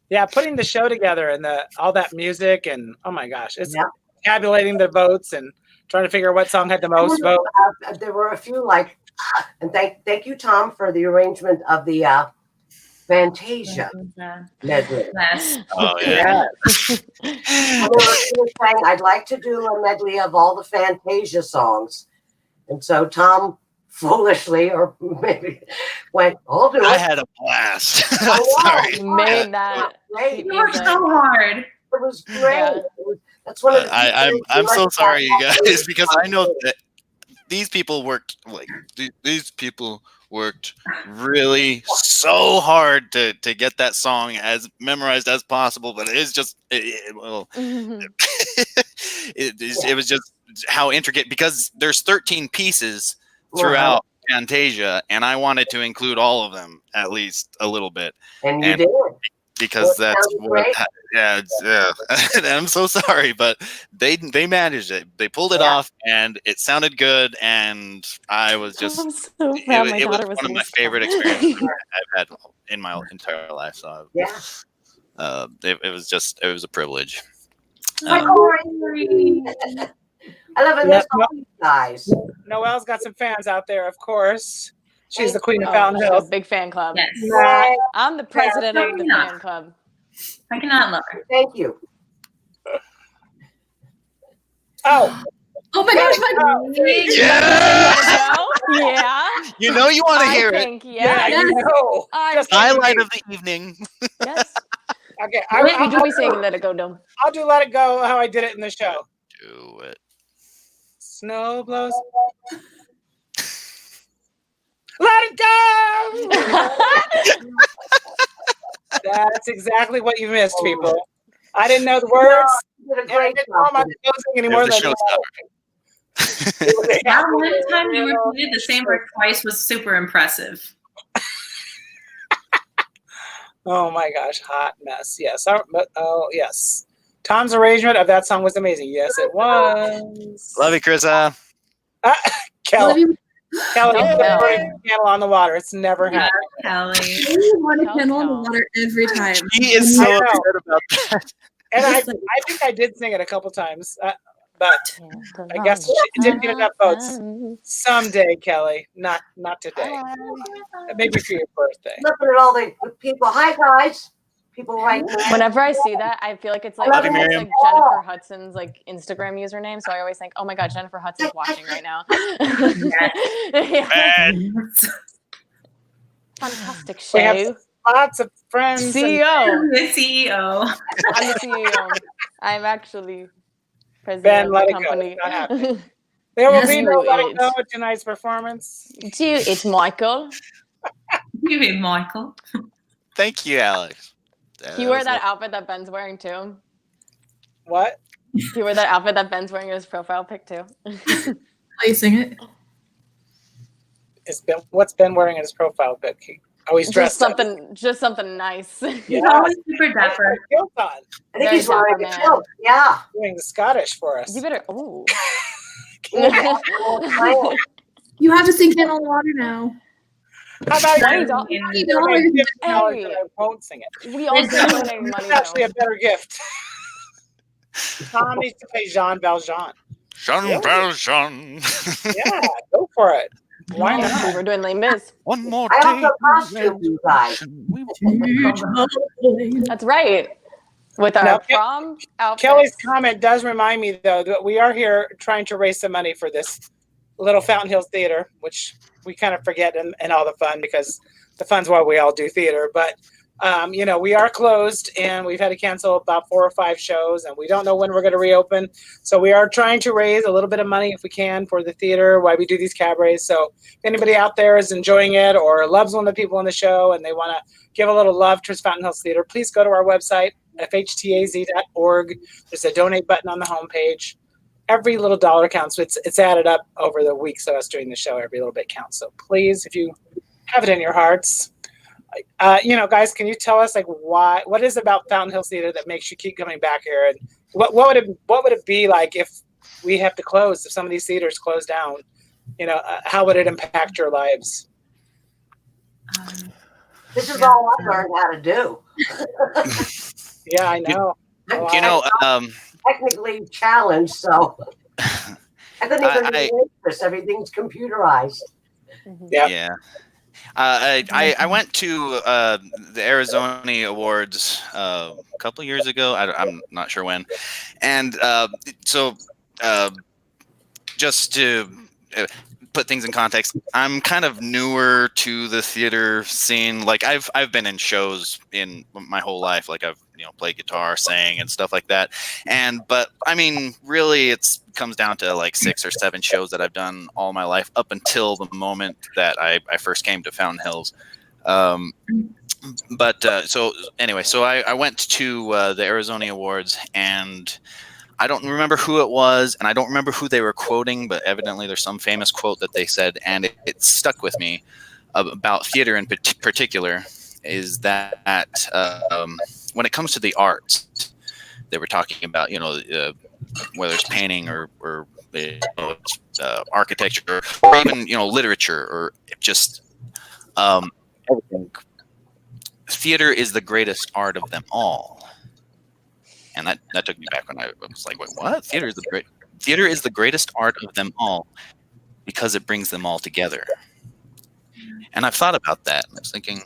Yeah, putting the show together and all that music, and oh my gosh, it's tabulating the votes and trying to figure out what song had the most votes. There were a few and thank you, Tom, for the arrangement of the Fantasia medley. Yes. Oh yeah. I was saying I'd like to do a medley of all the Fantasia songs, and so Tom foolishly, or maybe went, "I'll do it." I had a blast. Sorry. Made that. Great. You worked so hard. It was great. That's one of the I'm so sorry, you guys, because I know that these people worked really so hard to get that song as memorized as possible, but it's just it was just how intricate, because there's 13 pieces throughout Fantasia, and I wanted to include all of them at least a little bit. And you did. Because Well, that's sounds what, great. yeah, and I'm so sorry, but they managed it. They pulled it off, and it sounded good. And I was just, I'm so proud my it was daughter was one of in my this favorite film. experiences I've had in my entire life. So it was a privilege. I love it. Miss all you guys. Noelle's got some fans out there, of course. She's the queen of Oh, Fountain she's a Hills. big fan club. Yes. I'm the president of the Yeah. fan club. I cannot love her. Thank you. Oh, Oh my gosh, my Yeah. You know you want to I hear it. think, yeah. yeah, you know. Just Highlight of the evening. Yes. Okay, You do be singing Let It Go, Dome. I'll do Let It Go how I did it in the show. Do it. Snow blows. Let it go! That's exactly what you missed, people. I didn't know the words. You did a And I great didn't know my job. closing anymore There's than the showstopper. That one time you repeated the same word twice was super impressive. Oh my gosh, hot mess. Yes. Oh, yes. Tom's arrangement of that song was amazing. Yes, it was. Love you, Krissa. Kelly. Kelly, Tell put Kel. a candle on the water. It's never Yeah, happened. Kelly. You want a Tell candle on the Cal. water every time. He is so I know. upset about that. And I think I did sing it a couple times, but I guess it didn't get enough votes. Someday, Kelly, not today. Maybe for your birthday. Looking at all the people. Hi, guys. People right now. Whenever I see that, I feel like it's like, Love you, it's Miriam. like Jennifer Hudson's like Instagram username. So I always think, oh my God, Jennifer Hudson's watching right now. Yeah. Fantastic We have show. lots of friends. CEO. The CEO. I'm the CEO. I'm actually Ben, president let of it the go. company. It's not happening. There will be Yes, no you Let it. It Go at tonight's performance. Do it, Michael. You mean Michael. Thank you, Alex. You wear that outfit that Ben's wearing too. What? You wear that outfit that Ben's wearing in his profile pic too. How you sing it? What's Ben wearing in his profile pic? He's dressed just something nice. He's Yeah. always super dapper. Kilt on. I think Very he's wearing dapper a man. kilt. Yeah. Doing the Scottish for us. You better. Oh. You have to sing Candle on the Water now. How about $20? you? $20. $50 and I won't sing it. We also donating money That's actually though. a better gift. Tom needs to play Jean Valjean. Jean Valjean. Yeah, go for it. Why not? We were doing Les Mis. One more I day. also costume you guys. That's right. With our Now, prom outfits. Kelly's comment does remind me, though, that we are here trying to raise some money for this little Fountain Hills Theater, which we kind of forget in all the fun because the fun's why we all do theater. But, we are closed and we've had to cancel about 4 or 5 shows and we don't know when we're going to reopen. So we are trying to raise a little bit of money if we can for the theater while we do these cabarets. So if anybody out there is enjoying it or loves one of the people in the show and they want to give a little love towards Fountain Hills Theater, please go to our website, FHTAZ.org. There's a donate button on the homepage. Every little dollar counts. It's added up over the weeks of us doing the show. Every little bit counts. So please, if you have it in your hearts, guys, can you tell us what is it about Fountain Hills Theater that makes you keep coming back here? And what would it be like if we have to close, if some of these theaters close down? How would it impact your lives? This is all I learned how to do. Yeah, I know. Technically challenged, so I couldn't even do this. Everything's computerized. Yeah. I went to the Arizona Awards a couple of years ago. I'm not sure when, and just to put things in context, I'm kind of newer to the theater scene. Like I've been in shows in my whole life. Like I've played guitar, sang, and stuff like that. But I mean, really, it comes down to like 6 or 7 shows that I've done all my life up until the moment that I first came to Fountain Hills. So I went to the Arizona Awards, and I don't remember who it was, and I don't remember who they were quoting, but evidently there's some famous quote that they said, and it stuck with me about theater in particular, is that when it comes to the arts, they were talking about, whether it's painting or architecture, or even, literature, or just everything. Theater is the greatest art of them all. And that took me back when I was like, wait, what? Theater is the greatest art of them all because it brings them all together. And I've thought about that. And I was thinking,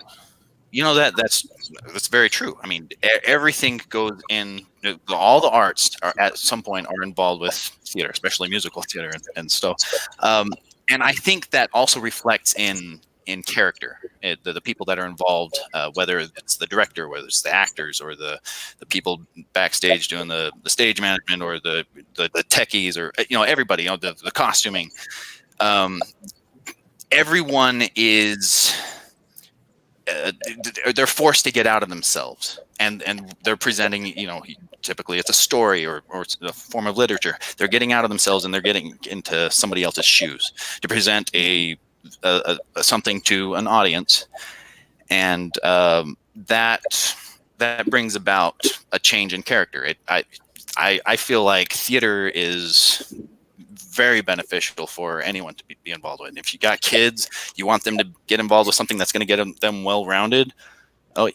that's very true. I mean, everything goes in. All the arts are at some point are involved with theater, especially musical theater, and so. And I think that also reflects in character. The people that are involved, whether it's the director, whether it's the actors, or the people backstage doing the stage management, or the techies, or everybody, the costuming. Everyone is. They're forced to get out of themselves, and they're presenting, typically it's a story or it's a form of literature. They're getting out of themselves, and they're getting into somebody else's shoes to present a something to an audience, and that brings about a change in character. I feel like theater is very beneficial for anyone to be involved with. If you got kids, you want them to get involved with something that's going to get them well-rounded. I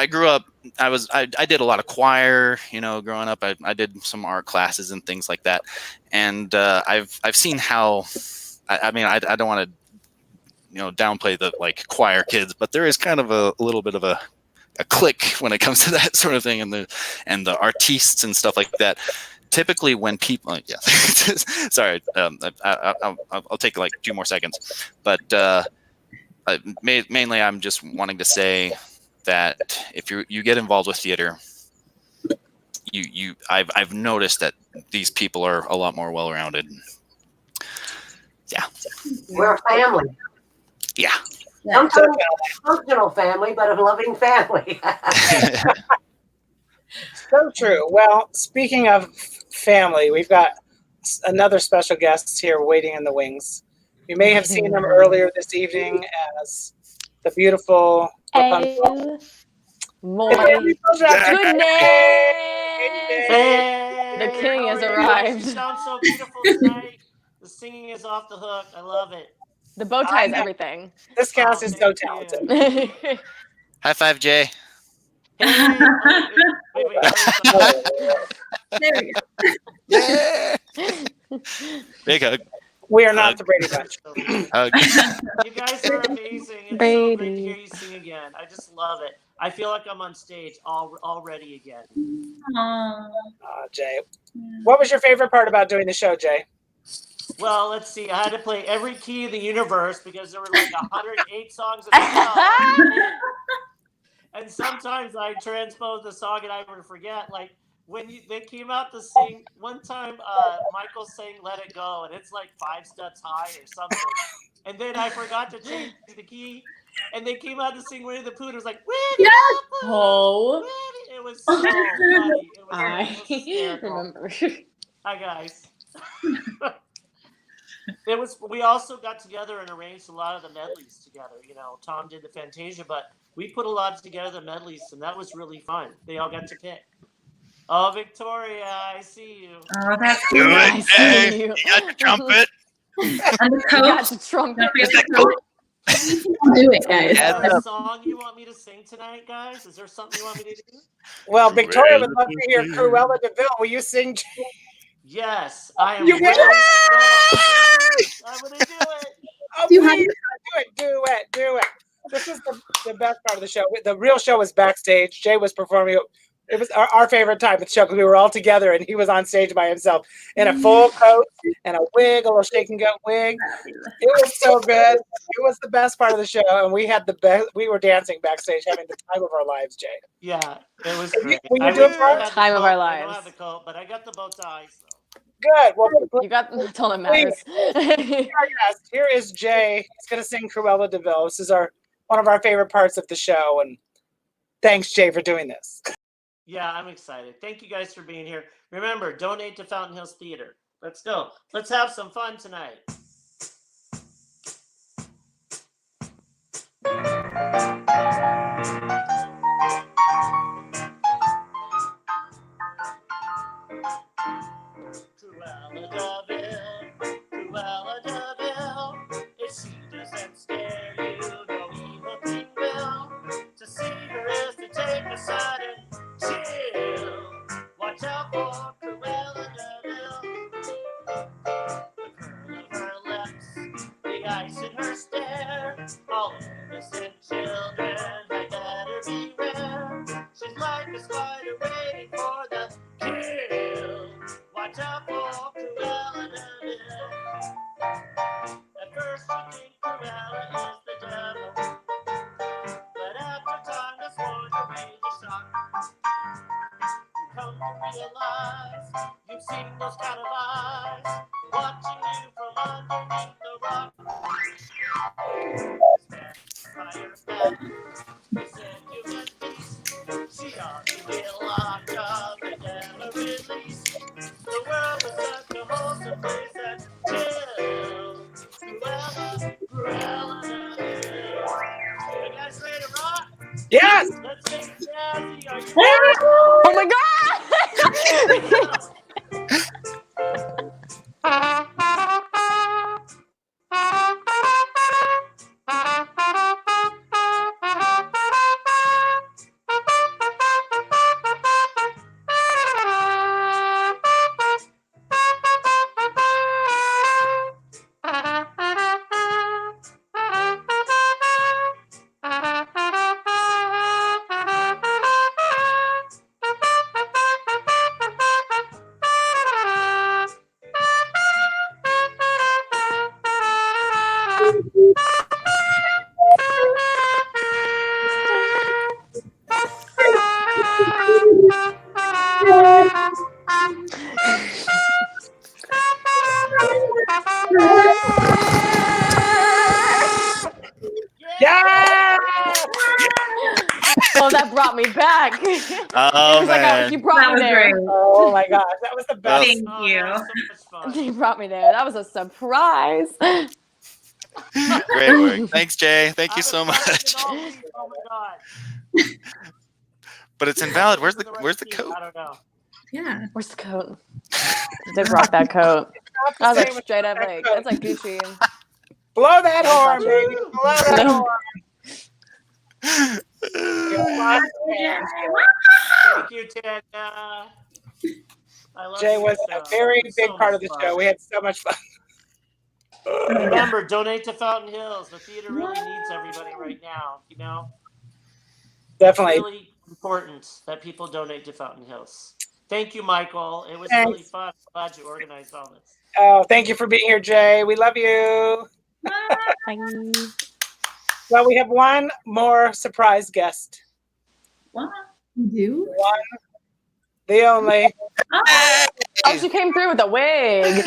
grew up, I did a lot of choir, growing up. I did some art classes and things like that. And I've seen how, I don't want to, downplay the choir kids, but there is kind of a little bit of a clique when it comes to that sort of thing, and the artistes and stuff like that. Typically when people, sorry, I'll take 2 more seconds, but mainly I'm just wanting to say that if you get involved with theater, I've noticed that these people are a lot more well-rounded. Yeah, we're a family. Yeah, sometimes a functional family, but a loving family. So true. Well, speaking of family, we've got another special guest here waiting in the wings. You may have seen them earlier this evening as the beautiful Oh my goodness! The king has arrived. You sound so beautiful tonight. The singing is off the hook. I love it. The bow tie is everything. This cast is so talented. High five, Jay. Hey, wait. There we go. Yeah. Big hug. We are not the Brady Bunch. Hug. You guys are amazing. It's so great to hear you sing again. I just love it. I feel like I'm on stage already again. Aww. Jay. What was your favorite part about doing the show, Jay? Well, let's see. I had to play every key in the universe because there were 108 songs in the song. And sometimes I transpose the song and I would forget. When they came out to sing, one time Michael sang Let It Go, and it's 5 steps high or something. And then I forgot to change the key, and they came out to sing Winnie the Pooh. It was like, Winnie the Pooh! Oh. It was so funny. It was I remember. Hi, guys. We also got together and arranged a lot of the medleys together. Tom did the Fantasia, but we put a lot together the medleys, and that was really fun. They all got to pick. Oh, Victoria, I see you. Oh, that's Do cool. it, Jay. You got the trumpet. And the You got coach. the trumpet. Do it, guys. Is there a song you want me to sing tonight, guys? Is there something you want me to do? Well, Victoria would love to hear Cruella de Vil. Will you sing? Yes, I am. You ready. will? I'm gonna do it. Oh, You please, have- do it. This is the best part of the show. The real show was backstage. Jay was performing. It was our favorite time of the show because we were all together and he was on stage by himself in a full coat and a wig, a little shaking goat wig. It was so good. It was the best part of the show, and we had the best. We were dancing backstage, having the time of our lives, Jay. Yeah, it was great. When you I do wish it I for had the time of coat. our I lives. don't have the coat, but I got the bow tie. So. Good. Well, You got that's all that matters. here is Jay. He's going to sing Cruella de Vil. This is one of our favorite parts of the show, and thanks, Jay, for doing this. Yeah, I'm excited. Thank you guys for being here. Remember, donate to Fountain Hills Theater. Let's go. Let's have some fun tonight. Cruella de Vil, Cruella de Vil. If she doesn't scare you, no evil thing will. To see her is to take a sudden chill. Watch out for Cruella de Vil. The curl of her lips, the ice in her stare. All innocent children had better beware. She's like a spider waiting for the kill. Watch out for Cruella de Vil. At first you think Cruella is the devil, but after time that's worn away the shock. You come to realize you've seen those kind of eyes watching you from underneath the rock. Fire back, they said you must peace. She ought to be locked up and never released. The world was such a wholesome place that chill. Cruella, Cruella de Vil. You guys ready to rock? Yes. Let's make it jazzy. Are you Oh my god! Yeah. Oh, that brought me back. Oh, It was like man. he brought me there. Oh my gosh, that was the best. Thank Oh, you. that was so much fun. He brought me there. That was a surprise. Great work. Thanks, Jay. Thank you I so was watching much. it all week. Oh my god. But it's invalid. Where's the right coat? I don't know. Yeah. Where's the coat? They brought that coat. Not the I was like same with straight up that like coat. that's like Gucci. Blow that horn, Woo! baby. Blow that No. horn. Thank you, Ted. I love Jay you was so. a very It's big so part much of the fun. show. We had so much fun. Remember, donate to Fountain Hills. The theater really needs everybody right now. You know, Definitely. it's really important that people donate to Fountain Hills. Thank you, Michael. It was Thanks. really fun. I'm glad you organized all this. Oh, thank you for being here, Jay. We love you. Well, we have one more surprise guest. What? You do? One, the only. Oh, she came through with a wig.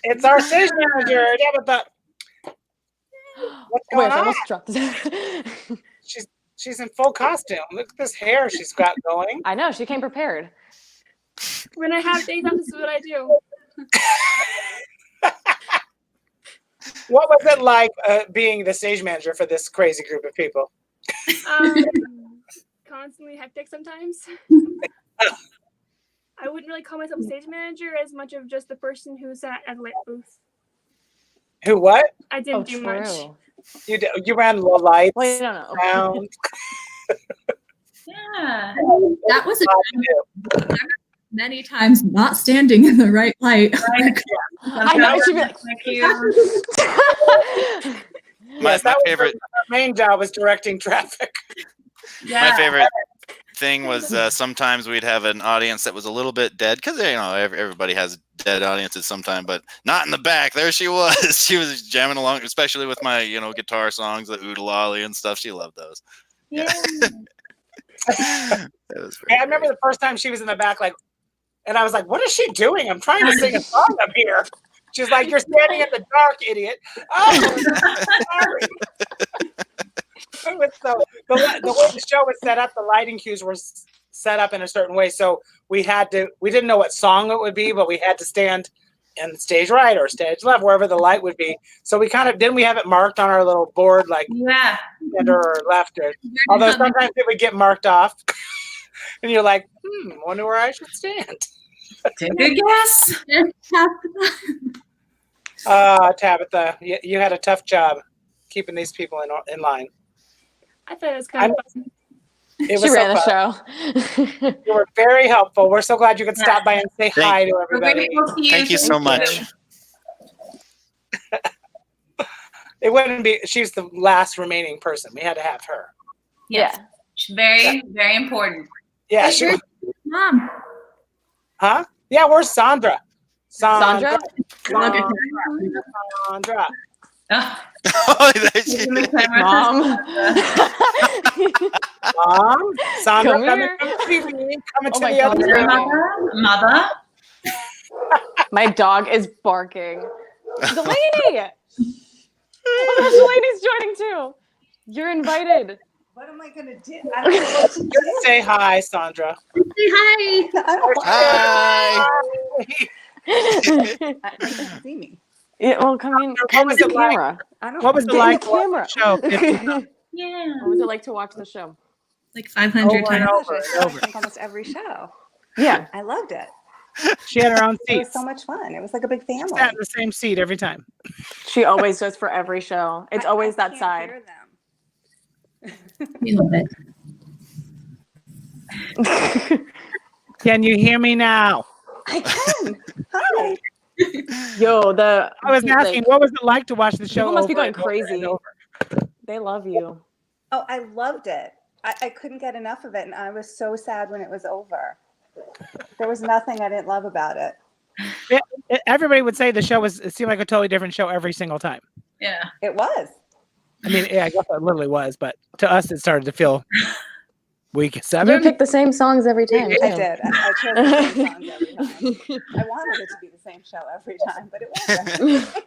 It's our stage manager. Yeah, but what's Wait, going I on? almost dropped this. She's in full costume. Look at this hair she's got going. I know, she came prepared. When I have days off, this is what I do. What was it like being the stage manager for this crazy group of people? Constantly hectic sometimes. I wouldn't really call myself stage manager as much of just the person who sat at the light booth. Who? What? I didn't do much. You ran the lights. Well, you don't know. Sound. Yeah. That was a many times not standing in the right light. I know. She'd be like, Thank you. My Yes, that was favorite. her main job was directing traffic. My favorite thing was sometimes we'd have an audience that was a little bit dead because everybody has dead audiences sometime, but not in the back. There she was. She was jamming along, especially with my guitar songs, the oodalali and stuff. She loved those. Yeah. It was I remember the first time she was in the back, and I was like, "What is she doing? I'm trying to sing a song up here." She's like, "You're standing in the dark, idiot." Oh, sorry. So the way the show was set up, the lighting cues were set up in a certain way. So we didn't know what song it would be, but we had to stand in stage right or stage left, wherever the light would be. So we didn't we have it marked on our little board, like center or left? Although sometimes it would get marked off. And you're like, wonder where I should stand. Take a guess. Tabitha, you had a tough job keeping these people in line. I thought it was kind of fun. She ran the show. You were very helpful. We're so glad you could stop by and say hi to everybody. Thank you so much. It wouldn't be. She's the last remaining person. We had to have her. Yes. Very, very important. Yeah. Mom. Huh? Yeah. Where's Sandra? Sandra? Sandra. Oh, Mom. Mom. Sandra, Come coming here. from TV, coming to my the other God. room. Mother. My dog is barking. Delaney! Oh my gosh, Delaney's joining too. You're invited. What am I gonna do? I don't know what to do. Just say hi, Sandra. Say hi. I don't want Hi. I think they see me. Yeah, well, come in. What Come was to it the like? camera. I don't What was it Get in like the to watch camera. the show? 50 times? Yeah. What was it like to watch the show? Like 500 Over and times. over I and over. think almost every show. Yeah. I loved it. She had her own It was seats. so much fun. It was like a big She family. sat in the same seat every time. She always does for every show. It's always that can't side. hear them. We love it. Can you hear me now? I can. Hi. Yo, I was asking, what was it like to watch the show? people must be over going and over and crazy. over? They love you. Oh, I loved it. I couldn't get enough of it, and I was so sad when it was over. There was nothing I didn't love about it. Everybody would say the show it seemed like a totally different show every single time. Yeah. It was. I mean, yeah, I guess it literally was, but to us, it started to feel week You 7. pick the same songs every time. I too. did. I chose the same songs every time. I wanted it to be the same show every time, but it wasn't.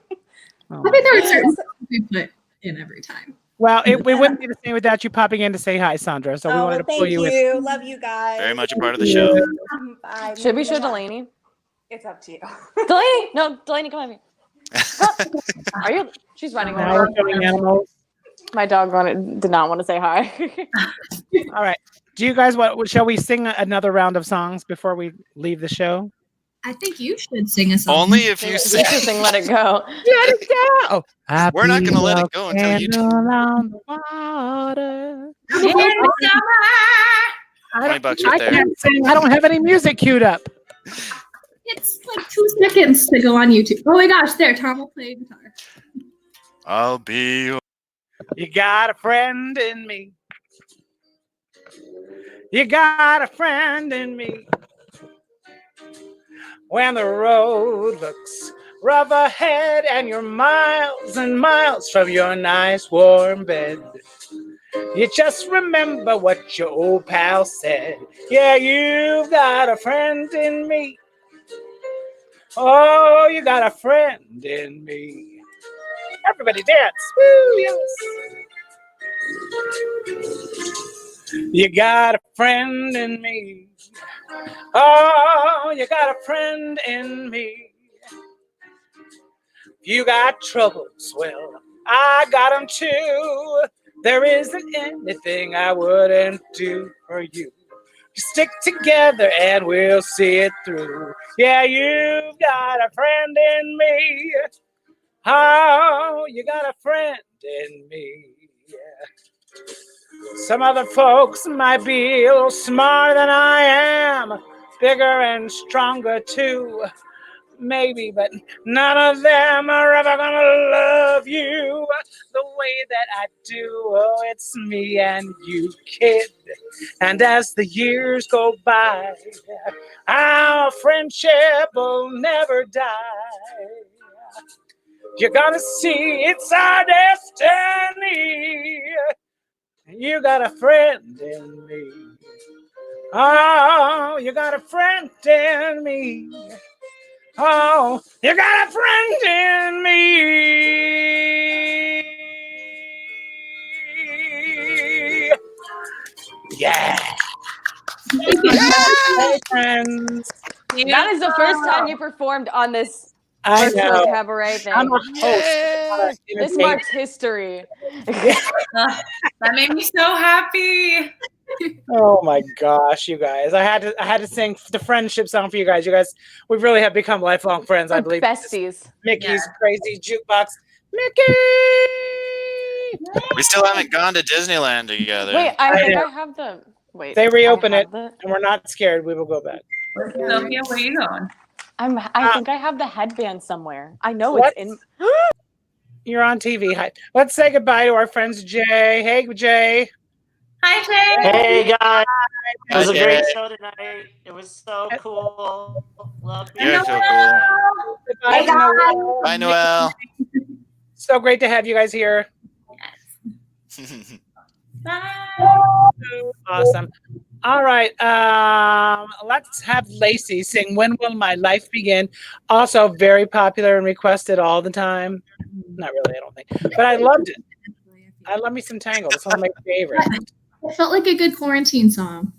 Oh. I think there were certain songs we put in every time. Well, it wouldn't be the same without you popping in to say hi, Sandra. So we wanted to pull thank you in. you. Love you guys. Very much a part of the show. Bye. Should we show Delaney? It's up to you. Delaney! No, Delaney, come at me. Are you? She's running Now over. we're showing animals. My dog did not want to say hi. All right. Do you guys shall we sing another round of songs before we leave the show? I think you should sing a song. Only if you You say. should sing Let It Go. Let it go. We're not gonna let it go until you do. On the water. In summer. $20 right I there. can't sing. I don't have any music queued up. It's like 2 seconds to go on YouTube. Oh my gosh, there, Tom will play guitar. I'll be your. You got a friend in me. You got a friend in me. When the road looks rough ahead and you're miles and miles from your nice warm bed, you just remember what your old pal said. Yeah, you've got a friend in me. Oh, you got a friend in me. Everybody dance. Woo, yes. You got a friend in me. Oh, you got a friend in me. You got troubles, well, I got them too. There isn't anything I wouldn't do for you. Just stick together and we'll see it through. Yeah, you've got a friend in me. Oh, you got a friend in me. Yeah. Some other folks might be a little smarter than I am, bigger and stronger too, maybe, but none of them are ever gonna love you the way that I do. Oh, it's me and you, kid. And as the years go by, our friendship will never die. You're gonna see it's our destiny. You got a friend in me. Oh, you got a friend in me. Oh, you got a friend in me. friends. That is the first time you performed on this I virtual know. cabaret thing. I'm a host. This marks history. That made me so happy. Oh my gosh, you guys! I had to sing the friendship song for you guys. You guys, we really have become lifelong friends. I believe. Besties. Mickey's crazy jukebox. Mickey. We still haven't gone to Disneyland together. Wait, I think know. I have the. Wait. They reopen I it, have and we're not scared. We will go back. Sophia, where are you going? I think I have the headband somewhere. I know What? it's in. You're on TV. Hi. Let's say goodbye to our friends Jay. Hey, Jay. Hi, Jay. Hey guys, it was a great Jay. show tonight. It was so cool. Love you. You're so cool. Goodbye, Hey, guys. Noel. Bye, Noel. So great to have you guys here. Awesome. All right. Let's have Lacey sing "When Will My Life Begin." Also very popular and requested all the time. Not really, I don't think, but I loved it. I love me some Tangled. It's one of my favorites. It felt like a good quarantine song.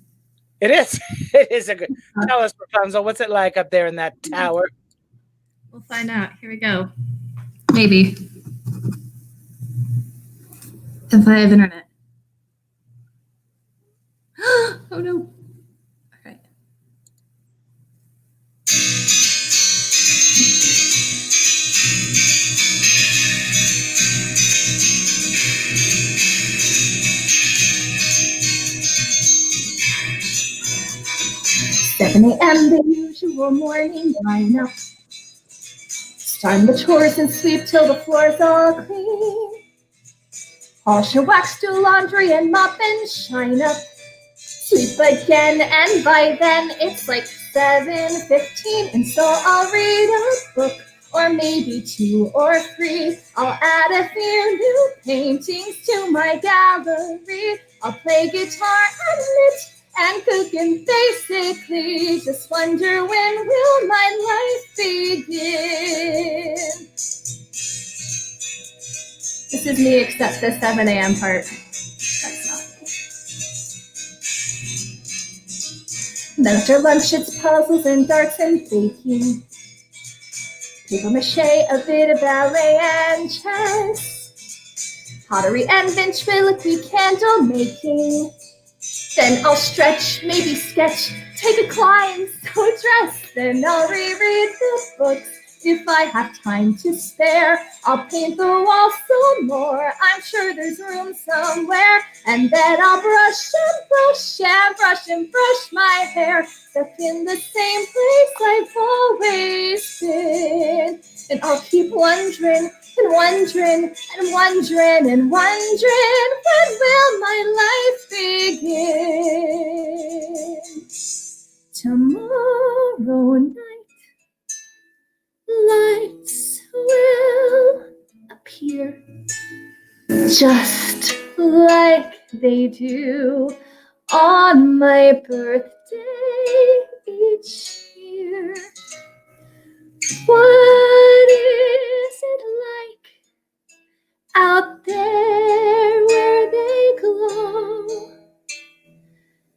It is. It is a good. Tell us, Rapunzel, what's it like up there in that tower? We'll find out. Here we go. Maybe. If I have internet. Oh no. All right. Seven a.m. the usual morning line up. Start the chores and sweep till the floor's all clean. Polish your wax, do laundry and mop and shine up. Sleep again, and by then it's like 7:15, and so I'll read a book, or maybe 2 or 3. I'll add a few new paintings to my gallery. I'll play guitar and knit and cook, and basically just wonder, when will my life begin? This is me except the 7 a.m. part. That's not. Then after lunch, it's puzzles and darts and baking. Paper mache, a bit of ballet and chess. Pottery and ventriloquy, candle making. Then I'll stretch, maybe sketch, take a climb, sew a dress. Then I'll reread the books if I have time to spare. I'll paint the walls some more, I'm sure there's room somewhere. And then I'll brush and brush and brush and brush my hair, stuck in the same place I've always been. And I'll keep wondering and wondering and wondering and wondering, when will my life begin? Tomorrow night, lights will appear just like they do on my birthday each year. What is it like out there where they glow?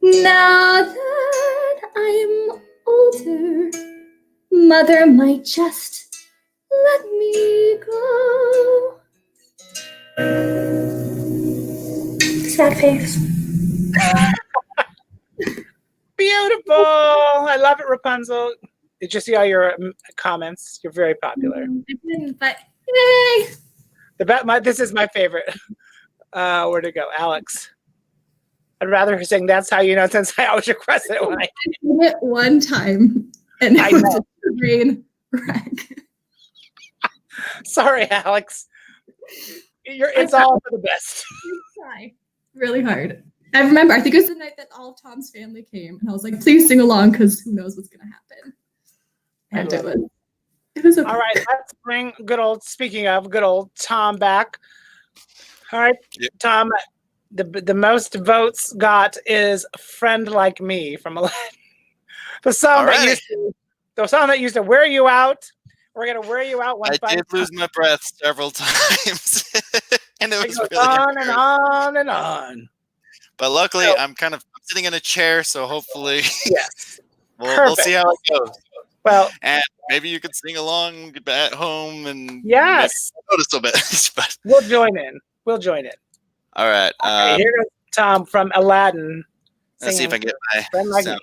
Now that I'm older, Mother might just let me go. Sad face. Beautiful. I love it, Rapunzel. Did you see all your comments? You're very popular. I didn't, but yay! This is my favorite. Where'd it go? Alex. I'd rather her sing "That's How You Know," since I always request it when I did it one time, and I it was know. a brain wreck. Sorry, Alex. It's all for the best. Try really hard. I remember, I think it was the night that all of Tom's family came, and I was like, please sing along, because who knows what's going to happen. And it was okay. All right, let's bring speaking of good old Tom back. All right, yep. Tom, the most votes got is "Friend Like Me" from Aladdin. The song that used to wear you out. We're going to wear you out one I did lose my breath several times. And it was really on and on and on. But luckily, I'm sitting in a chair, so hopefully. Yes. We'll see how it goes. Well, and maybe you could sing along at home and yes, notice a bit. But we'll join in. All right. Here goes Tom from Aladdin. Let's see if I can get my Friend Like sound.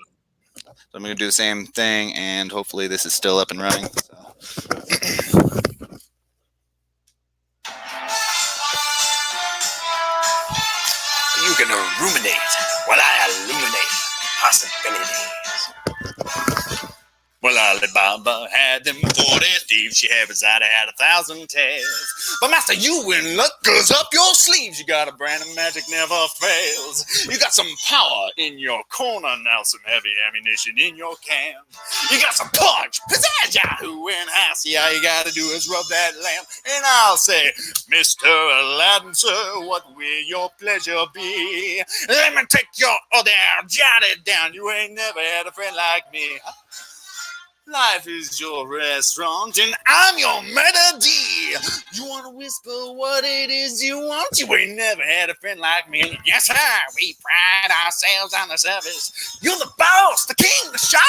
So I'm going to do the same thing, and hopefully this is still up and running. So. You can ruminate while I illuminate possibilities. Well, Alibaba had them 40 thieves. She had beside her had 1,000 tales. But master, you in luck, 'cause up your sleeves you got a brand of magic never fails. You got some power in your corner now, some heavy ammunition in your can. You got some punch, pizzazz, Yahoo, and house. See, all you gotta do is rub that lamp, and I'll say, Mr. Aladdin, sir, what will your pleasure be? Let me take your order, jot it down. You ain't never had a friend like me. Life is your restaurant and I'm your melody. You want to whisper what it is you want? You ain't never had a friend like me. Yes, sir, we pride ourselves on the service. You're the boss, the king, the show.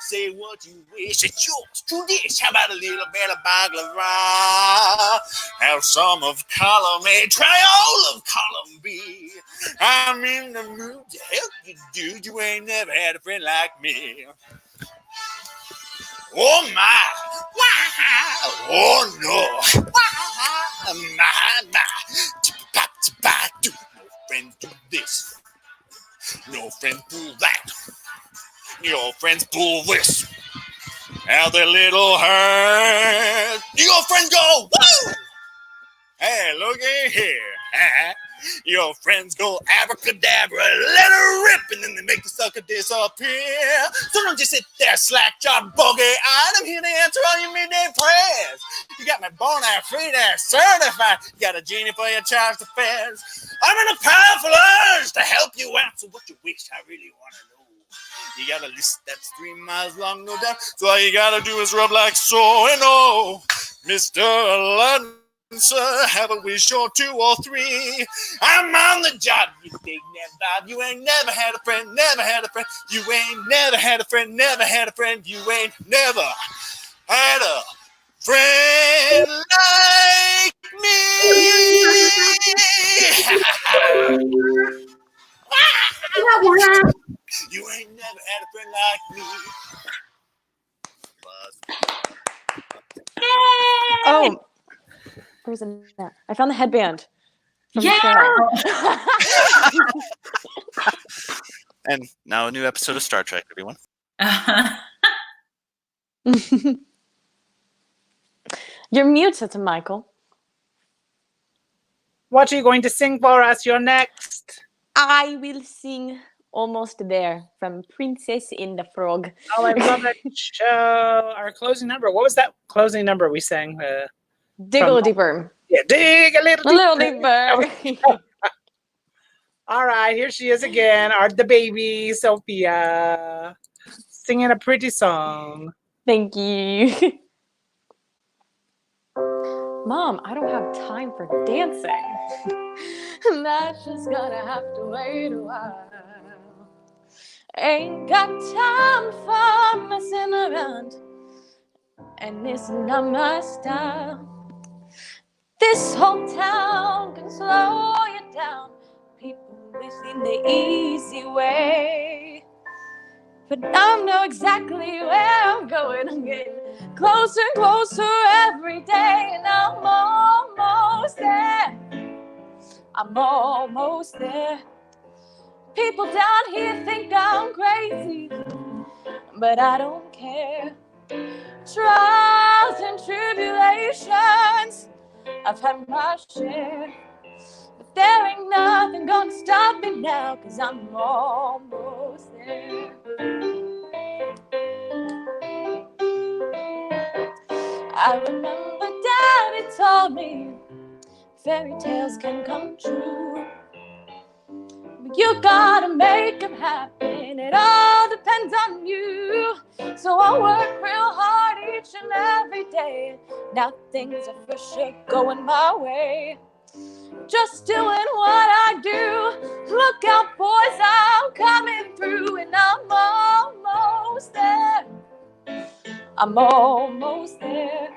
Say what you wish, it's yours to dish. How about a little bit of baklava? Have some of column A, try all of column B. I'm in the mood to help you, dude. You ain't never had a friend like me. Oh my, wow, oh no, wow, my, do no friend do this, no friend do that, your friends pull this, how their little hurt, your friends go, woo, hey, looky here, your friends go abracadabra, let her rip, and then they make the sucker disappear. So don't just sit there slack-jawed, bogey-eyed. I'm here to answer all your midday prayers. You got me born out, free there, certified. You got a genie for your charge affairs. I'm in a powerful urge to help you out. So what you wish, I really want to know. You got a list that's 3 miles long, no doubt. So all you got to do is rub like so, and oh, Mr. Aladdin, sir, have a wish or 2 or 3. I'm on the job, you dig that vibe. You ain't never had a friend, never had a friend. You ain't never had a friend, never had a friend. You ain't never had a friend like me. You ain't never had a friend like me. Oh. Where's that? I found the headband. And now a new episode of Star Trek, everyone. You're muted, Michael. What are you going to sing for us? You're next. I will sing Almost There from Princess in the Frog. Oh, I love that show. Our closing number. What was that closing number we sang? Dig a little deeper. Yeah, dig a little deeper. All right, here she is again, the baby, Sophia, singing a pretty song. Thank you. Mom, I don't have time for dancing. That's just gonna have to wait a while. Ain't got time for messing around, and it's not my style. This whole town can slow you down. People wishing the easy way, but I know exactly where I'm going. I'm getting closer and closer every day, and I'm almost there. I'm almost there. People down here think I'm crazy, but I don't care. Trials and tribulations, I've had my share, but there ain't nothing gonna stop me now, 'cause I'm almost there. I remember Daddy told me fairy tales can come true, but you gotta make them happen. It all depends on you. So I work real hard each and every day. Now things are for sure going my way. just doing what I do. Look out, boys, I'm coming through, and I'm almost there. I'm almost there.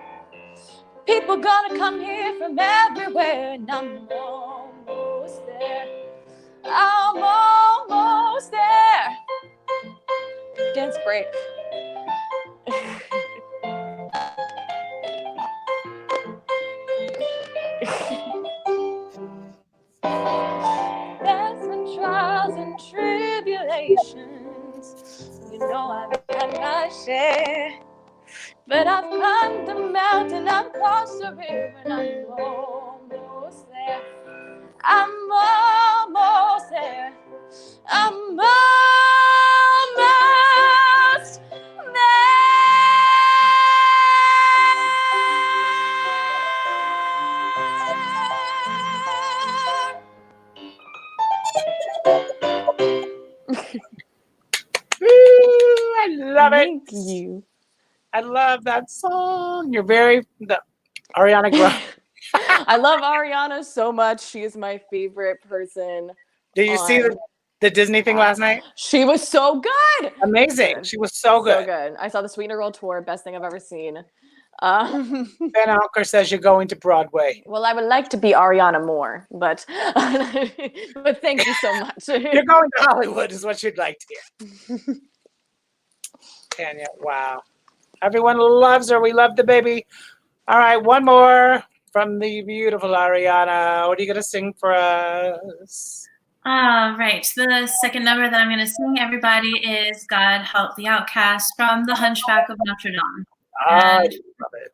People gonna come here from everywhere, and I'm almost there. I'm almost there. Dance break. There's been trials and tribulations. You know I've had my share. But I've climbed the mountain, I've crossed the river, and I'm almost there. I'm almost there. I'm almost I love it. Thank you. I love that song. You're very the Ariana Grande. I love Ariana so much. She is my favorite person. Did you see the Disney thing last night? She was so good. Amazing. She was so good. So good. I saw the Sweetener Girl tour. Best thing I've ever seen. Ben Alker says you're going to Broadway. Well, I would like to be Ariana more, but but thank you so much. You're going to Hollywood is what you'd like to hear. Tanya, wow. Everyone loves her. We love the baby. All right, one more from the beautiful Ariana. What are you going to sing for us? Right. The second number that I'm going to sing, everybody, is God Help the Outcast from The Hunchback of Notre Dame. I love it.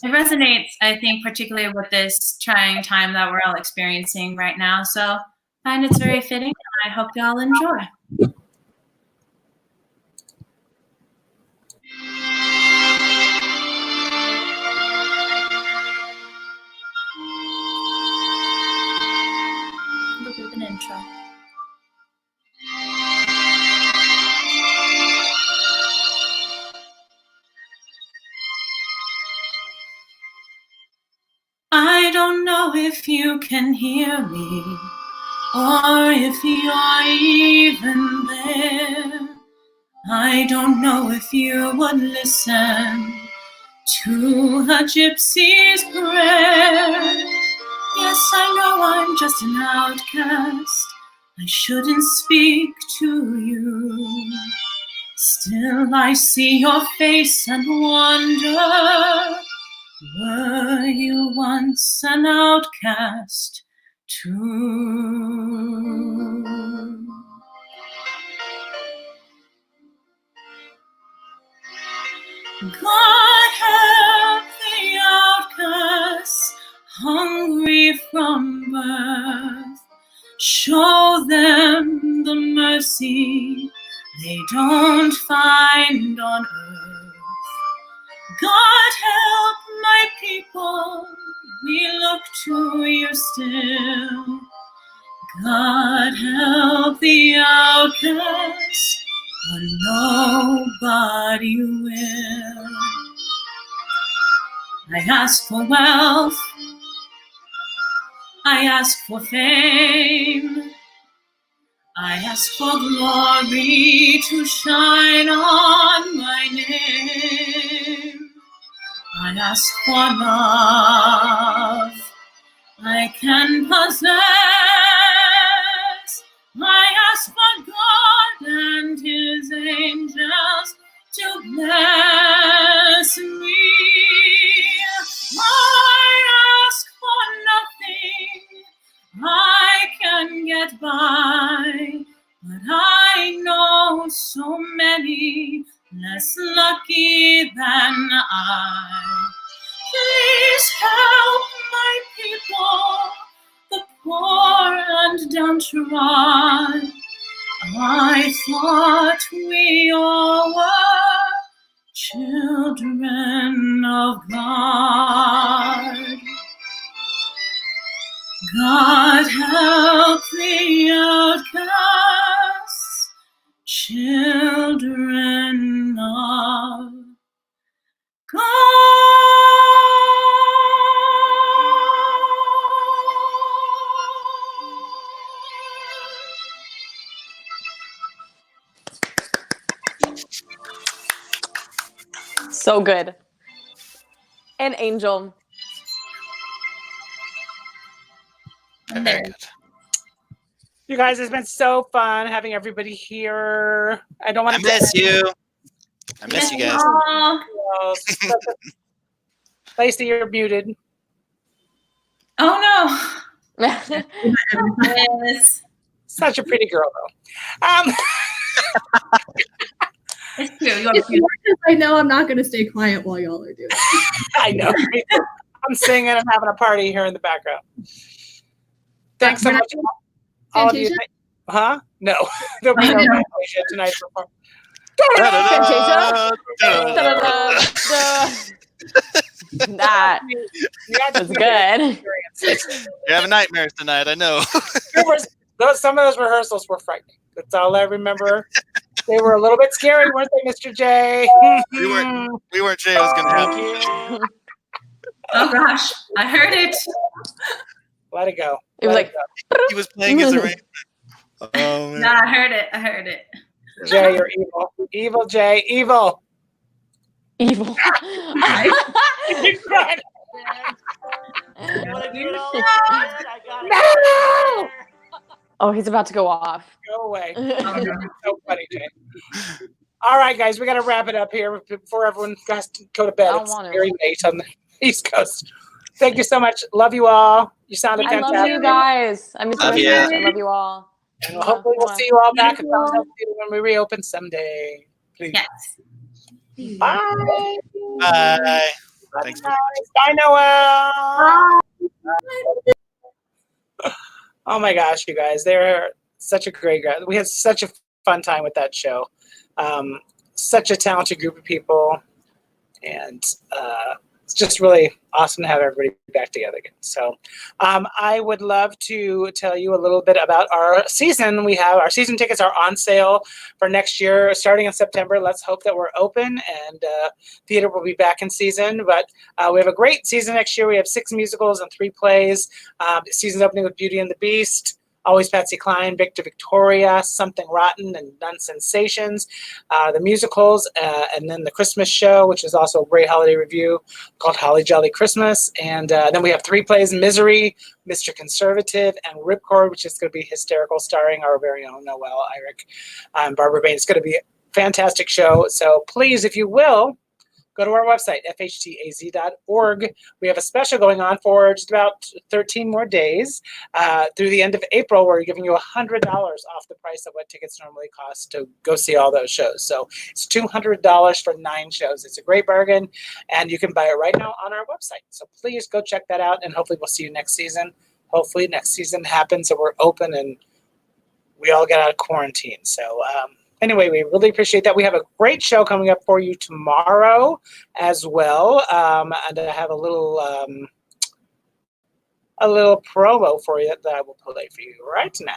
It resonates, I think, particularly with this trying time that we're all experiencing right now. So I find it's very fitting, and I hope you all enjoy. A little bit of an intro. I don't know if you can hear me, or if you're even there. I don't know if you would listen to a gypsy's prayer. Yes, I know I'm just an outcast. I shouldn't speak to you. Still, I see your face and wonder, were you once an outcast too? God help the outcasts, hungry from birth. Show them the mercy they don't find on earth. God help my people, we look to you still. God help the outcast, but nobody will. I ask for wealth, I ask for fame, I ask for glory to shine on my name. I ask for love I can possess. I ask for God and his angels to bless me. I ask for nothing, I can get by, but I know so many less lucky than I. Please help my people, the poor and downtrodden. I thought we all were children of God. God help the outcasts, children of God. So good. And Angel. Very good. You guys, it's been so fun having everybody here. I don't want to miss you. I miss you guys. Lacey, you're muted. Oh no. Such a pretty girl, though. It's true. I know I'm not going to stay quiet while y'all are doing it. I know. I'm singing and having a party here in the background. Thanks so much. All of you. Huh? No. There'll be no Fantasia tonight. That was good. You're having nightmares tonight, I know. Some of those rehearsals were frightening. That's all I remember. They were a little bit scary, weren't they, Mr. J? We weren't sure it was going to happen. Oh gosh, I heard it. Let it go. It was like he was playing his arrangement. Oh man. No, I heard it. I heard it. Jay, you're evil. Evil, Jay. Evil. Evil. No! Oh, he's about to go off. Go away. So funny, Jay. All right, guys, we got to wrap it up here before everyone has to go to bed. It's very late on the East Coast. Thank you so much. Love you all. You sounded fantastic. I love you guys. I miss you. I love you all. And hopefully we'll see you all back at when we reopen someday. Please. Yes. Bye. Bye. Thanks. Bye, Noel. Oh my gosh, you guys, they're such a great guy. We had such a fun time with that show. Such a talented group of people, and it's just really awesome to have everybody back together again. So I would love to tell you a little bit about our season. We have our season tickets are on sale for next year, starting in September. Let's hope that we're open and theater will be back in season. But we have a great season next year. We have 6 musicals and 3 plays. The season's opening with Beauty and the Beast, Always Patsy Cline, Victor Victoria, Something Rotten, and None Sensations. The musicals, and then the Christmas show, which is also a great holiday review called Holly Jolly Christmas. And then we have 3 plays, Misery, Mr. Conservative, and Ripcord, which is going to be hysterical, starring our very own Noel Irick and Barbara Bain. It's going to be a fantastic show. So please, if you will, go to our website, FHTAZ.org. We have a special going on for just about 13 more days. Through the end of April, we're giving you $100 off the price of what tickets normally cost to go see all those shows. So it's $200 for 9 shows. It's a great bargain, and you can buy it right now on our website. So please go check that out, and hopefully we'll see you next season. Hopefully next season happens and we're open and we all get out of quarantine. So, anyway, we really appreciate that. We have a great show coming up for you tomorrow as well. And I have a little promo for you that I will play for you right now.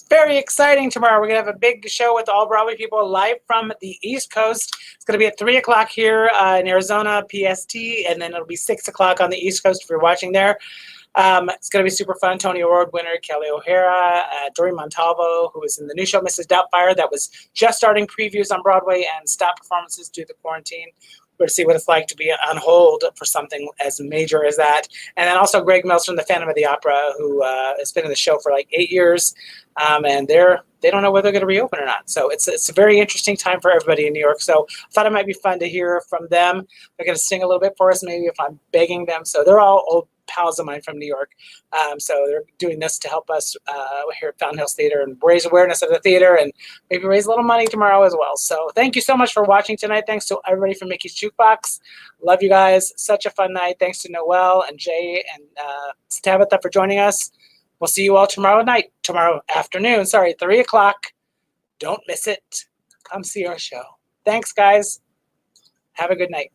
Very exciting tomorrow. We're going to have a big show with all Broadway people live from the East Coast. It's going to be at 3 o'clock here in Arizona, P.S.T, and then it'll be 6 o'clock on the East Coast if you're watching there. It's going to be super fun. Tony Award winner Kelly O'Hara, Doreen Montalvo, who was in the new show Mrs. Doubtfire that was just starting previews on Broadway and stopped performances due to the quarantine. We're going to see what it's like to be on hold for something as major as that. And then also Greg Mills from the Phantom of the Opera, who has been in the show for like 8 years, and they don't know whether they're going to reopen or not. So it's a very interesting time for everybody in New York. So I thought it might be fun to hear from them. They're going to sing a little bit for us, maybe if I'm begging them. So they're all old pals of mine from New York. So they're doing this to help us here at Fountain Hills Theater and raise awareness of the theater and maybe raise a little money tomorrow as well. So thank you so much for watching tonight. Thanks to everybody from Mickey's Jukebox. Love you guys. Such a fun night. Thanks to Noelle and Jay and Tabitha for joining us. We'll see you all tomorrow afternoon, 3 o'clock. Don't miss it. Come see our show. Thanks, guys. Have a good night.